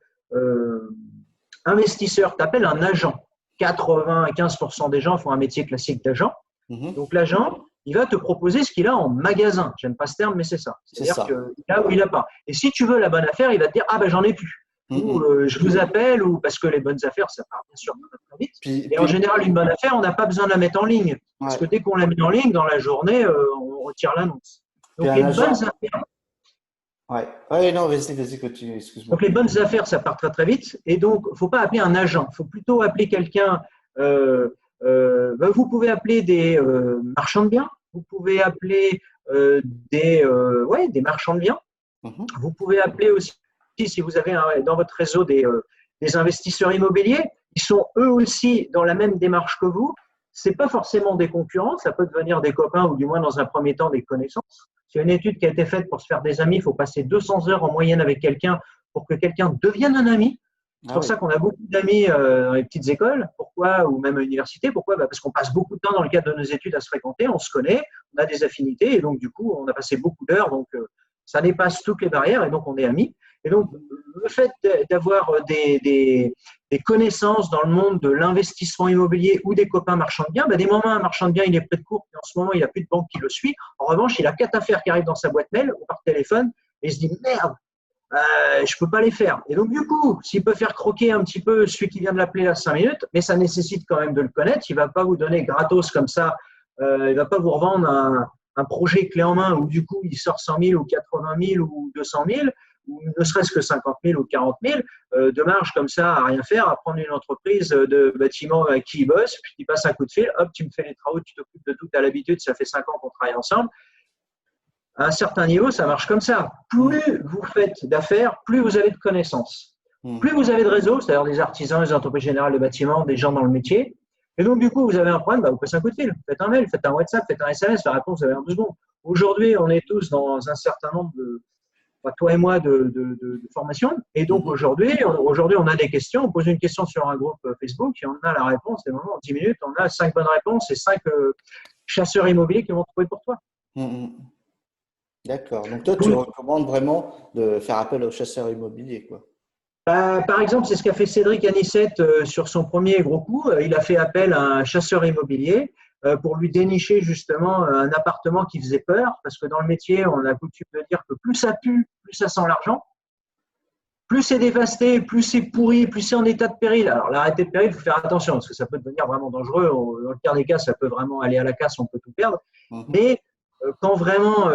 investisseur, tu appelles un agent, 95% des gens font un métier classique d'agent. Donc, l'agent, il va te proposer ce qu'il a en magasin. J'aime pas ce terme, mais c'est ça. C'est-à-dire que là où il n'a pas. Et si tu veux la bonne affaire, il va te dire, ah ben j'en ai plus. Ou je vous appelle, ou parce que les bonnes affaires, ça part bien sûr très vite. En général, une bonne affaire, on n'a pas besoin de la mettre en ligne. Parce que dès qu'on la met en ligne, dans la journée, on retire l'annonce. Donc, les bonnes affaires. Non, vas-y, continue, excuse-moi. Donc, les bonnes affaires, ça part très, très vite. Et donc, il ne faut pas appeler un agent. Il faut plutôt appeler quelqu'un. Vous pouvez appeler des marchands de biens. Vous pouvez appeler des marchands de biens. Vous pouvez appeler aussi, si vous avez dans votre réseau des investisseurs immobiliers, ils sont eux aussi dans la même démarche que vous. Ce n'est pas forcément des concurrents, ça peut devenir des copains ou du moins dans un premier temps des connaissances. C'est une étude qui a été faite pour se faire des amis. Il faut passer 200 heures en moyenne avec quelqu'un pour que quelqu'un devienne un ami. C'est pour ça qu'on a beaucoup d'amis dans les petites écoles. Pourquoi? Ou même à l'université. Pourquoi? Parce qu'on passe beaucoup de temps dans le cadre de nos études à se fréquenter, on se connaît, on a des affinités et donc du coup, on a passé beaucoup d'heures. Donc, ça dépasse toutes les barrières et donc on est amis. Et donc, le fait d'avoir des connaissances dans le monde de l'investissement immobilier ou des copains marchands de biens, des moments, un marchand de biens, il est près de court et en ce moment, il n'a plus de banque qui le suit. En revanche, il a 4 affaires qui arrivent dans sa boîte mail ou par téléphone et il se dit « Merde, je ne peux pas les faire ». Et donc, du coup, s'il peut faire croquer un petit peu celui qui vient de l'appeler à 5 minutes, mais ça nécessite quand même de le connaître. Il ne va pas vous donner gratos comme ça. Il ne va pas vous revendre un projet clé en main où du coup, il sort 100 000 ou 80 000 ou 200 000 ou ne serait-ce que 50 000 ou 40 000 de marge comme ça à rien faire, à prendre une entreprise de bâtiment avec qui il bosse, puis il passe un coup de fil, hop, tu me fais les travaux, tu t'occupes de tout, tu as l'habitude, ça fait 5 ans qu'on travaille ensemble. À un certain niveau, ça marche comme ça. Plus vous faites d'affaires, plus vous avez de connaissances. Plus vous avez de réseaux, c'est-à-dire des artisans, des entreprises générales de bâtiments, des gens dans le métier. Et donc, du coup, vous avez un problème, vous passez un coup de fil, faites un mail, faites un WhatsApp, faites un SMS, la réponse, vous avez en 2 secondes. Aujourd'hui, on est tous dans un certain nombre toi et moi, de formation. Et donc, aujourd'hui, on a des questions. On pose une question sur un groupe Facebook et on a la réponse. Et vraiment, en 10 minutes, on a 5 bonnes réponses et 5 chasseurs immobiliers qui vont trouver pour toi. D'accord. Donc, toi, tu recommandes vraiment de faire appel aux chasseurs immobiliers, quoi. Par exemple, c'est ce qu'a fait Cédric Anissette sur son premier gros coup. Il a fait appel à un chasseur immobilier pour lui dénicher justement un appartement qui faisait peur, parce que dans le métier, on a coutume de dire que plus ça pue, plus ça sent l'argent. Plus c'est dévasté, plus c'est pourri, plus c'est en état de péril. Alors, l'arrêté de péril, il faut faire attention, parce que ça peut devenir vraiment dangereux. Dans le pire des cas, ça peut vraiment aller à la casse, on peut tout perdre. Mais quand vraiment,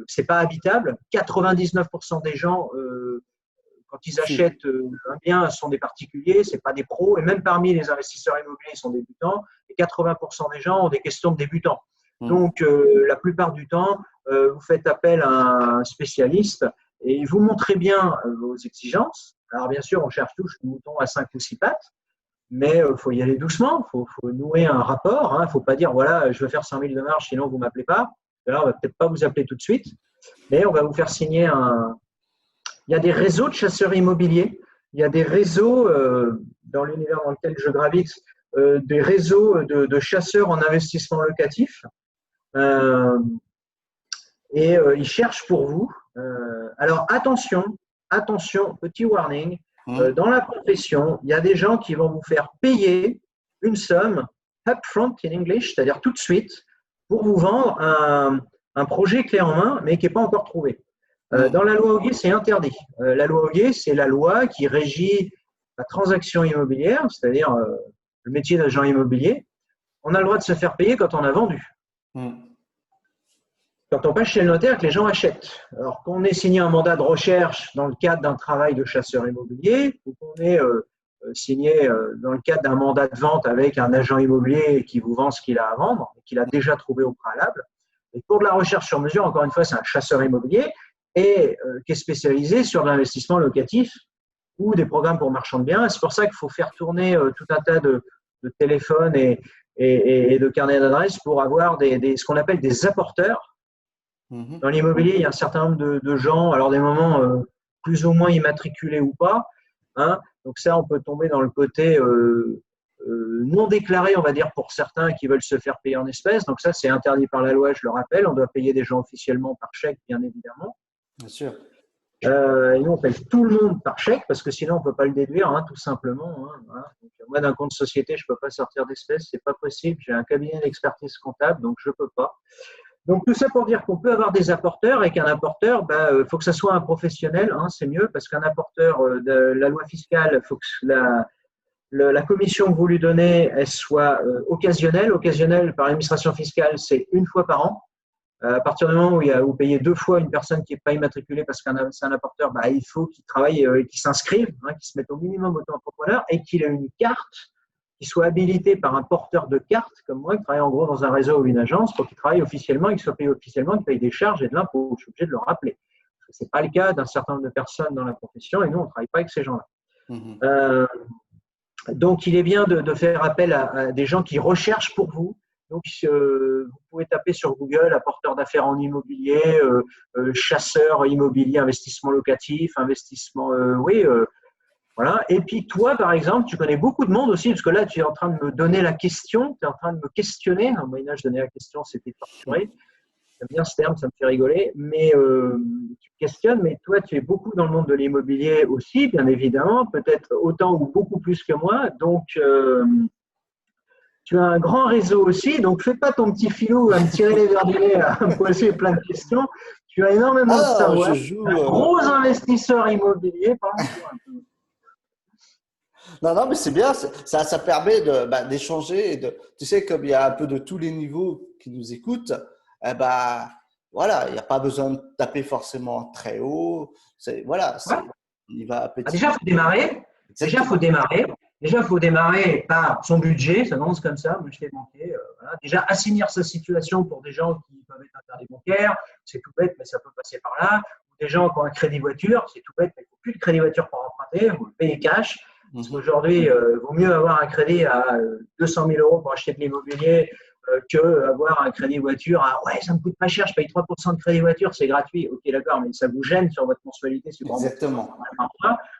c'est pas habitable, 99% des gens… quand ils achètent un bien, ce sont des particuliers, ce n'est pas des pros. Et même parmi les investisseurs immobiliers, ils sont débutants. Et 80% des gens ont des questions de débutants. Donc, la plupart du temps, vous faites appel à un spécialiste et vous montrez bien vos exigences. Alors, bien sûr, on cherche tous le mouton à 5 ou 6 pattes, mais il faut y aller doucement. Il faut nouer un rapport. Il ne faut pas dire, voilà, je veux faire 100 000 de marge, sinon vous ne m'appelez pas. Là, on ne va peut-être pas vous appeler tout de suite, mais on va vous faire signer un… Il y a des réseaux de chasseurs immobiliers, il y a des réseaux, dans l'univers dans lequel je gravite, des réseaux de chasseurs en investissement locatif. Et ils cherchent pour vous. Alors attention, petit warning, dans la profession, il y a des gens qui vont vous faire payer une somme upfront in English, c'est-à-dire tout de suite, pour vous vendre un projet clé en main, mais qui n'est pas encore trouvé. Dans la loi Auguier, c'est interdit. La loi Auguier, c'est la loi qui régit la transaction immobilière, c'est-à-dire le métier d'agent immobilier. On a le droit de se faire payer quand on a vendu. Quand on passe chez le notaire, que les gens achètent. Alors qu'on ait signé un mandat de recherche dans le cadre d'un travail de chasseur immobilier, ou qu'on ait signé dans le cadre d'un mandat de vente avec un agent immobilier qui vous vend ce qu'il a à vendre, qu'il a déjà trouvé au préalable. Et pour de la recherche sur mesure, encore une fois, c'est un chasseur immobilier. et qui est spécialisé sur l'investissement locatif ou des programmes pour marchands de biens. C'est pour ça qu'il faut faire tourner tout un tas de téléphones et de carnets d'adresses pour avoir ce qu'on appelle des apporteurs. Dans l'immobilier, il y a un certain nombre de gens, alors des moments plus ou moins immatriculés ou pas, hein. Donc ça, on peut tomber dans le côté non déclaré, on va dire, pour certains qui veulent se faire payer en espèces. Donc ça, c'est interdit par la loi, je le rappelle. On doit payer des gens officiellement par chèque, bien évidemment. Bien sûr. Et nous, on paye tout le monde par chèque parce que sinon, on ne peut pas le déduire, hein, tout simplement. Hein, voilà. Donc, moi, d'un compte société, je ne peux pas sortir d'espèces, ce n'est pas possible. J'ai un cabinet d'expertise comptable, donc je ne peux pas. Donc, tout ça pour dire qu'on peut avoir des apporteurs et qu'un apporteur, faut que ça soit un professionnel, hein, c'est mieux parce qu'un apporteur de la loi fiscale, il faut que la commission que vous lui donnez, elle soit occasionnelle. Occasionnelle par l'administration fiscale, c'est une fois par an. À partir du moment où vous payez 2 fois une personne qui n'est pas immatriculée parce que c'est un apporteur, il faut qu'il travaille et qu'il s'inscrive, hein, qu'il se mette au minimum auto-entrepreneur et qu'il ait une carte, qu'il soit habilité par un porteur de carte, comme moi, qui travaille en gros dans un réseau ou une agence, pour qu'il travaille officiellement et qu'il soit payé officiellement, qu'il paye des charges et de l'impôt. Je suis obligé de le rappeler. Ce n'est pas le cas d'un certain nombre de personnes dans la profession et nous, on ne travaille pas avec ces gens-là. Donc, il est bien de faire appel à des gens qui recherchent pour vous. Donc, vous pouvez taper sur Google apporteur d'affaires en immobilier, chasseur immobilier, investissement locatif, investissement, voilà. Et puis, toi, par exemple, tu connais beaucoup de monde aussi, parce que là, tu es en train de me donner la question, tu es en train de me questionner. Au Moyen-Âge, donner la question, c'était torturer. J'aime bien ce terme, ça me fait rigoler. Mais tu me questionnes, mais toi, tu es beaucoup dans le monde de l'immobilier aussi, bien évidemment, peut-être autant ou beaucoup plus que moi. Donc, tu as un grand réseau aussi, donc fais pas ton petit filou à me tirer les verres du nez, à me poser plein de questions. Tu as énormément de savoir. Un gros investisseur immobilier, parle-moi un peu. Non, mais c'est bien, ça permet d'échanger. Tu sais, comme il y a un peu de tous les niveaux qui nous écoutent, voilà, il n'y a pas besoin de taper forcément très haut. Voilà, il va petit. Déjà, il faut démarrer. Déjà, il faut démarrer par son budget, ça commence comme ça, moi j'étais banquier. Voilà. Déjà, assainir sa situation pour des gens qui peuvent être interdits bancaires, c'est tout bête, mais ça peut passer par là. Ou des gens qui ont un crédit voiture, c'est tout bête, mais il ne faut plus de crédit voiture pour emprunter, vous le payez cash. Parce qu'aujourd'hui, il vaut mieux avoir un crédit à 200 000 € pour acheter de l'immobilier qu'avoir un crédit voiture à « ouais, ça me coûte pas cher, je paye 3% de crédit voiture, c'est gratuit ». Ok, d'accord, mais ça vous gêne sur votre mensualité. Exactement.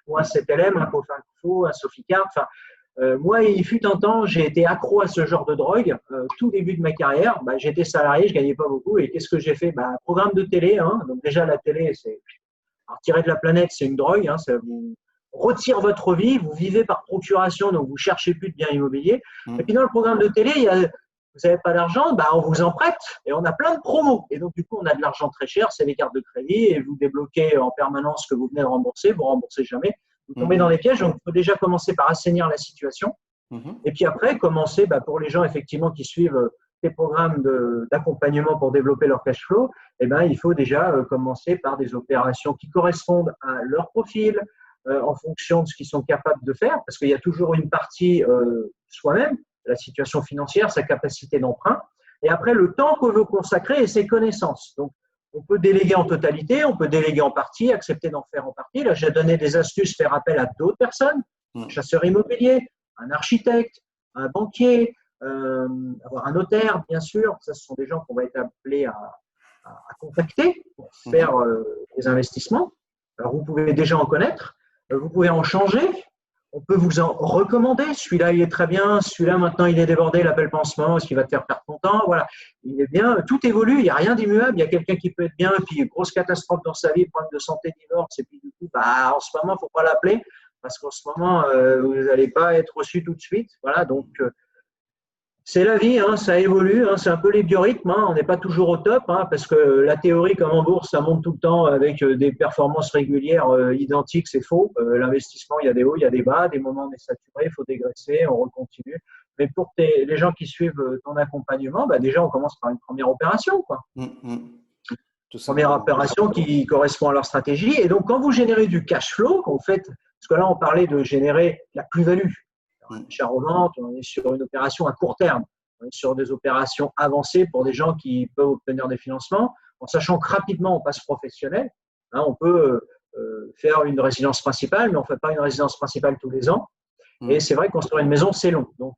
Ou un CTLM, un Cofinco, un Soficard. Enfin, moi, il fut un temps, j'ai été accro à ce genre de drogue. Tout début de ma carrière, j'étais salarié, je gagnais pas beaucoup. Et qu'est-ce que j'ai fait? Programme de télé. Hein, donc déjà, la télé, c'est tirer de la planète, c'est une drogue. Hein, ça vous retire votre vie. Vous vivez par procuration, donc vous cherchez plus de biens immobiliers. Et puis dans le programme de télé, vous n'avez pas d'argent, on vous en prête et on a plein de promos. Et donc, du coup, on a de l'argent très cher, c'est les cartes de crédit et vous débloquez en permanence ce que vous venez de rembourser, vous ne remboursez jamais. Vous tombez dans les pièges, donc il faut déjà commencer par assainir la situation. Et puis après, commencer pour les gens effectivement qui suivent des programmes d'accompagnement pour développer leur cash flow, il faut déjà commencer par des opérations qui correspondent à leur profil, en fonction de ce qu'ils sont capables de faire, parce qu'il y a toujours une partie soi-même, la situation financière, sa capacité d'emprunt, et après le temps qu'on veut consacrer et ses connaissances. Donc, on peut déléguer en totalité, on peut déléguer en partie, accepter d'en faire en partie. Là, j'ai donné des astuces, faire appel à d'autres personnes, un chasseur immobilier, un architecte, un banquier, avoir un notaire, bien sûr. Ça, ce sont des gens qu'on va être appelés à contacter pour faire des investissements. Alors, vous pouvez déjà en connaître, vous pouvez en changer. On peut vous en recommander. Celui-là, il est très bien. Celui-là, maintenant, il est débordé. L'appelle pas en ce moment, ce qui va te faire perdre ton temps. Voilà. Il est bien. Tout évolue. Il n'y a rien d'immuable. Il y a quelqu'un qui peut être bien, puis grosse catastrophe dans sa vie, problème de santé, divorce. Et puis, du coup, en ce moment, il ne faut pas l'appeler parce qu'en ce moment, vous n'allez pas être reçu tout de suite. Voilà. Donc, c'est la vie, hein, ça évolue, hein, c'est un peu les biorhythmes, hein, on n'est pas toujours au top, hein, parce que la théorie, comme en bourse, ça monte tout le temps avec des performances régulières identiques, c'est faux. L'investissement, il y a des hauts, il y a des bas, des moments on est saturé, il faut dégraisser, on recontinue. Mais pour les gens qui suivent ton accompagnement, déjà on commence par une première opération, quoi. Première opération qui correspond à leur stratégie. Et donc, quand vous générez du cash flow, en fait, parce que là, on parlait de générer la plus-value. Achat-revente, on est sur une opération à court terme. On est sur des opérations avancées pour des gens qui peuvent obtenir des financements, en sachant que rapidement, on passe professionnel. Hein, on peut faire une résidence principale, mais on ne fait pas une résidence principale tous les ans. Et c'est vrai, construire une maison, c'est long. Donc,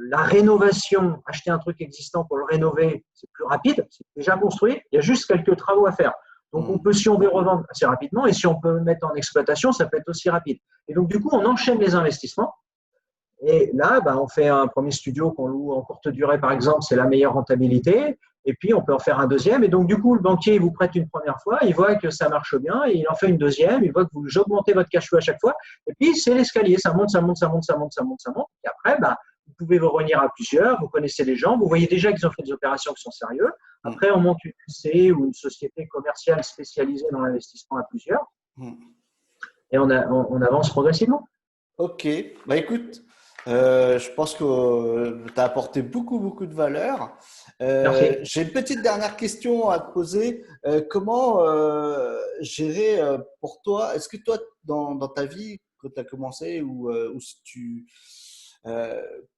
la rénovation, acheter un truc existant pour le rénover, c'est plus rapide. C'est déjà construit. Il y a juste quelques travaux à faire. Donc, on peut, si on veut revendre assez rapidement, et si on peut mettre en exploitation, ça peut être aussi rapide. Et donc, du coup, on enchaîne les investissements. Et là, on fait un premier studio qu'on loue en courte durée, par exemple, c'est la meilleure rentabilité. Et puis, on peut en faire un deuxième. Et donc, du coup, le banquier vous prête une première fois, il voit que ça marche bien, et il en fait une deuxième, il voit que vous augmentez votre cash flow à chaque fois. Et puis, c'est l'escalier, ça monte, ça monte, ça monte, ça monte, ça monte, ça monte. Et après, vous pouvez vous revenir à plusieurs, vous connaissez les gens, vous voyez déjà qu'ils ont fait des opérations qui sont sérieuses. Après, on monte une UC ou une société commerciale spécialisée dans l'investissement à plusieurs. Et on avance progressivement. Ok, écoute, je pense que tu as apporté beaucoup de valeur. Merci. J'ai une petite dernière question à te poser. Comment gérer pour toi, est-ce que toi, dans ta vie, quand tu as commencé, ou si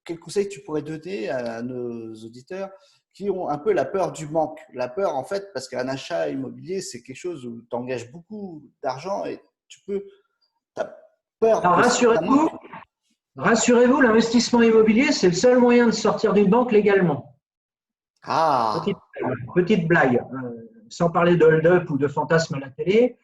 quel conseil tu pourrais donner à nos auditeurs qui ont un peu la peur du manque? La peur, en fait, parce qu'un achat immobilier, c'est quelque chose où tu engages beaucoup d'argent et tu as peur Alors, que ça manque. rassurez-vous, l'investissement immobilier, c'est le seul moyen de sortir d'une banque légalement. Ah, Petite blague, sans parler de hold-up ou de fantasme à la télé.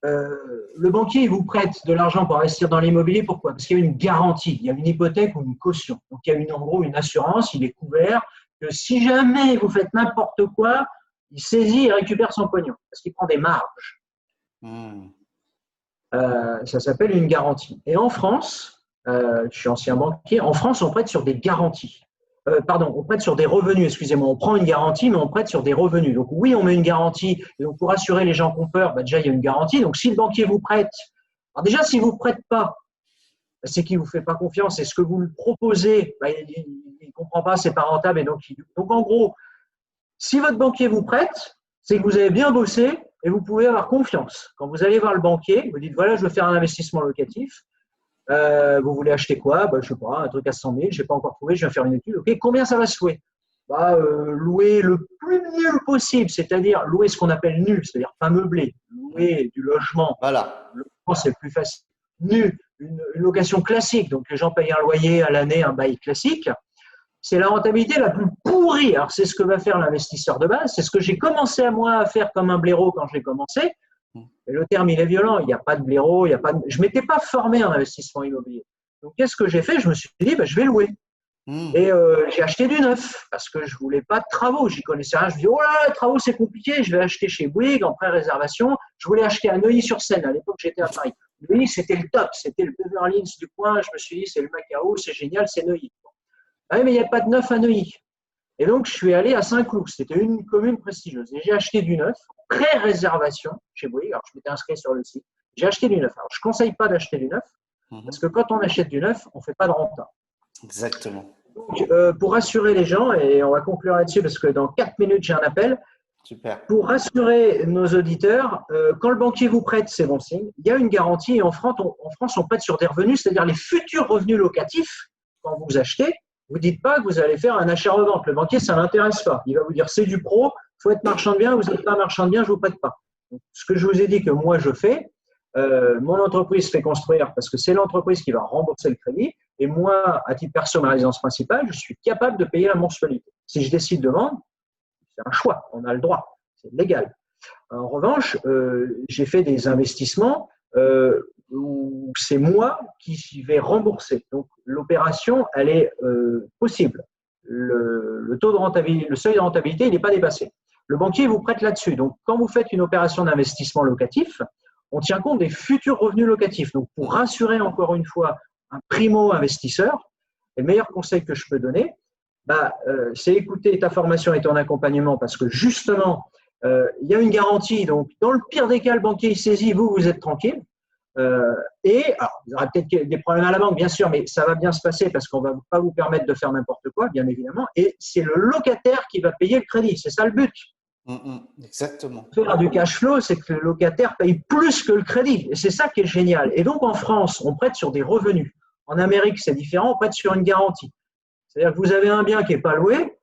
Le banquier il vous prête de l'argent pour investir dans l'immobilier. Pourquoi? Parce qu'il y a une garantie, il y a une hypothèque ou une caution. Donc, il y a en gros une assurance, il est couvert que si jamais vous faites n'importe quoi, il saisit et récupère son pognon parce qu'il prend des marges. Ça s'appelle une garantie. Et en France, je suis ancien banquier, en France, on prête sur des garanties. On prête sur des revenus, excusez-moi. On prend une garantie, mais on prête sur des revenus. Donc oui, on met une garantie. Et donc pour rassurer les gens qui ont peur, déjà, il y a une garantie. Donc si le banquier vous prête, alors déjà, s'il ne vous prête pas, c'est qu'il ne vous fait pas confiance. Et ce que vous lui proposez, il ne comprend pas, c'est pas rentable. Et donc en gros, si votre banquier vous prête, c'est que vous avez bien bossé et vous pouvez avoir confiance. Quand vous allez voir le banquier, vous dites voilà, je veux faire un investissement locatif. Vous voulez acheter quoi? Je ne sais pas, un truc à 100 000, je n'ai pas encore trouvé, je viens faire une étude. Ok, combien ça va se louer? Louer le plus nul possible, c'est-à-dire louer ce qu'on appelle nul, c'est-à-dire pas meublé, louer du logement. voilà. Le logement, c'est le plus facile. Nul, une location classique, donc les gens payent un loyer à l'année, un bail classique. C'est la rentabilité la plus pourrie. Alors, c'est ce que va faire l'investisseur de base. C'est ce que j'ai commencé à faire comme un blaireau quand j'ai commencé. Et le terme, il est violent. Il n'y a pas de blaireau. Je ne m'étais pas formé en investissement immobilier. Donc, qu'est-ce que j'ai fait? Je me suis dit, je vais louer. Et j'ai acheté du neuf parce que je ne voulais pas de travaux. J'y connaissais rien. Je me dis, oh là, les travaux, c'est compliqué. Je vais acheter chez Bouygues en pré-réservation. Je voulais acheter à Neuilly-sur-Seine. À l'époque, j'étais à Paris. Neuilly, c'était le top. C'était le Beverly Hills du coin. Je me suis dit, c'est le Macao, c'est génial, c'est Neuilly. Ah, mais il n'y a pas de neuf à Neuilly. Et donc, je suis allé à Saint-Cloud. C'était une commune prestigieuse. Et j'ai acheté du neuf, pré-réservation chez Bouygues. Alors, je m'étais inscrit sur le site. J'ai acheté du neuf. Alors, je ne conseille pas d'acheter du neuf, parce que quand on achète du neuf, on ne fait pas de renta. Exactement. Donc, pour rassurer les gens, et on va conclure là-dessus, parce que dans 4 minutes, j'ai un appel. Super. Pour rassurer nos auditeurs, quand le banquier vous prête, c'est bon signe. Il y a une garantie. Et en France, on prête sur des revenus, c'est-à-dire les futurs revenus locatifs. Quand vous achetez, vous ne dites pas que vous allez faire un achat-revente. Le banquier, ça ne l'intéresse pas. Il va vous dire, c'est du pro, il faut être marchand de biens, vous n'êtes pas marchand de biens, je ne vous prête pas. Donc, ce que je vous ai dit que moi, je fais, mon entreprise fait construire parce que c'est l'entreprise qui va rembourser le crédit. Et moi, à titre perso, ma résidence principale, je suis capable de payer la mensualité. Si je décide de vendre, c'est un choix, on a le droit, c'est légal. En revanche, j'ai fait des investissements où c'est moi qui vais rembourser. Donc, l'opération, elle est possible. Le taux de rentabilité, le seuil de rentabilité, il n'est pas dépassé. Le banquier vous prête là-dessus. Donc, quand vous faites une opération d'investissement locatif, on tient compte des futurs revenus locatifs. Donc, pour rassurer encore une fois un primo-investisseur, le meilleur conseil que je peux donner, c'est écouter ta formation et ton accompagnement parce que justement, il y a une garantie. Donc, dans le pire des cas, le banquier il saisit, vous êtes tranquille. Alors, il y aura peut-être des problèmes à la banque, bien sûr, mais ça va bien se passer parce qu'on ne va pas vous permettre de faire n'importe quoi, bien évidemment. Et c'est le locataire qui va payer le crédit. C'est ça le but. Exactement. Faire du cash flow, c'est que le locataire paye plus que le crédit. Et c'est ça qui est génial. Et donc, en France, on prête sur des revenus. En Amérique, c'est différent, on prête sur une garantie. C'est-à-dire que vous avez un bien qui n'est pas loué,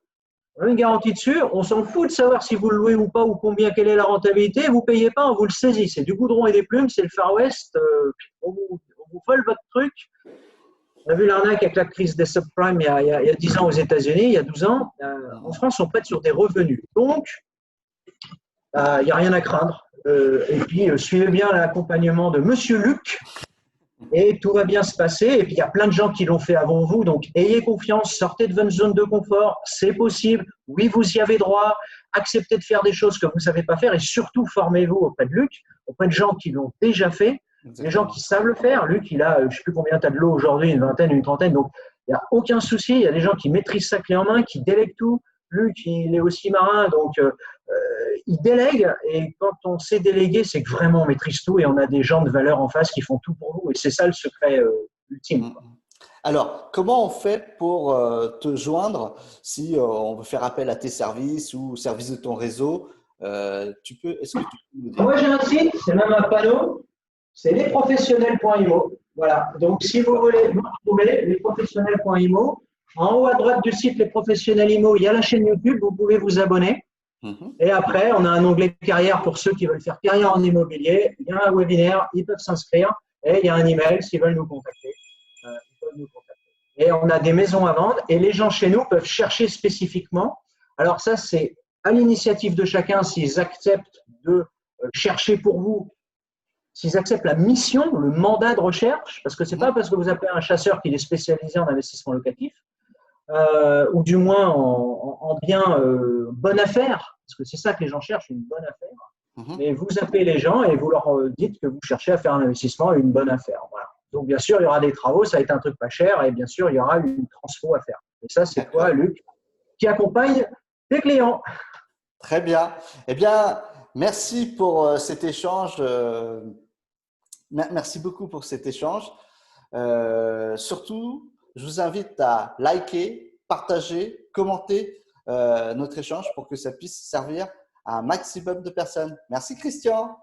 On a une garantie dessus. On s'en fout de savoir si vous le louez ou pas ou combien, quelle est la rentabilité. Vous ne payez pas, on vous le saisit. C'est du goudron et des plumes, c'est le Far West. On vous vole votre truc. On a vu l'arnaque avec la crise des subprimes il y a 10 ans aux États-Unis, il y a 12 ans. En France, on pète sur des revenus. Donc, il n'y a rien à craindre. Et puis, suivez bien l'accompagnement de Monsieur Luc et tout va bien se passer. Et puis, il y a plein de gens qui l'ont fait avant vous. Donc, ayez confiance, sortez de votre zone de confort. C'est possible. Oui, vous y avez droit. Acceptez de faire des choses que vous ne savez pas faire et surtout, formez-vous auprès de Luc, auprès de gens qui l'ont déjà fait. Exactement. Des gens qui savent le faire. Luc, il a, je ne sais plus combien tu as de l'eau aujourd'hui, une vingtaine, une trentaine. Donc, il n'y a aucun souci. Il y a des gens qui maîtrisent ça clé en main, qui délèguent tout. Luc, il est aussi marin, donc il délègue. Et quand on sait déléguer, c'est que vraiment on maîtrise tout et on a des gens de valeur en face qui font tout pour vous. Et c'est ça le secret ultime. Alors, comment on fait pour te joindre si on veut faire appel à tes services ou au service de ton réseau? Est-ce que tu peux nous dire? Moi, j'ai un site, c'est même un panneau, c'est lesprofessionnels.imo. Voilà. Donc, si vous voulez me retrouver, lesprofessionnels.imo. En haut à droite du site Les Professionnels IMO, il y a la chaîne YouTube, vous pouvez vous abonner. Et après, on a un onglet carrière pour ceux qui veulent faire carrière en immobilier. Il y a un webinaire, ils peuvent s'inscrire. Et il y a un email s'ils veulent nous contacter. Ils peuvent nous contacter. Et on a des maisons à vendre. Et les gens chez nous peuvent chercher spécifiquement. Alors ça, c'est à l'initiative de chacun s'ils acceptent de chercher pour vous. S'ils acceptent la mission, le mandat de recherche, parce que ce n'est pas parce que vous appelez un chasseur qu'il est spécialisé en investissement locatif, ou du moins en bien bonne affaire, parce que c'est ça que les gens cherchent, une bonne affaire. Mais vous appelez les gens et vous leur dites que vous cherchez à faire un investissement et une bonne affaire. Voilà. Donc, bien sûr, il y aura des travaux, ça va être un truc pas cher et bien sûr, il y aura une transfo à faire. Et ça, c'est toi, Luc, qui accompagne tes clients. Très bien. Eh bien, merci pour cet échange. Merci beaucoup pour cet échange. Surtout, je vous invite à liker, partager, commenter notre échange pour que ça puisse servir à un maximum de personnes. Merci Christian.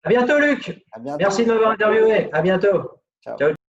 À bientôt Luc. À bientôt. Merci de m'avoir interviewé. À bientôt. Ciao. Ciao.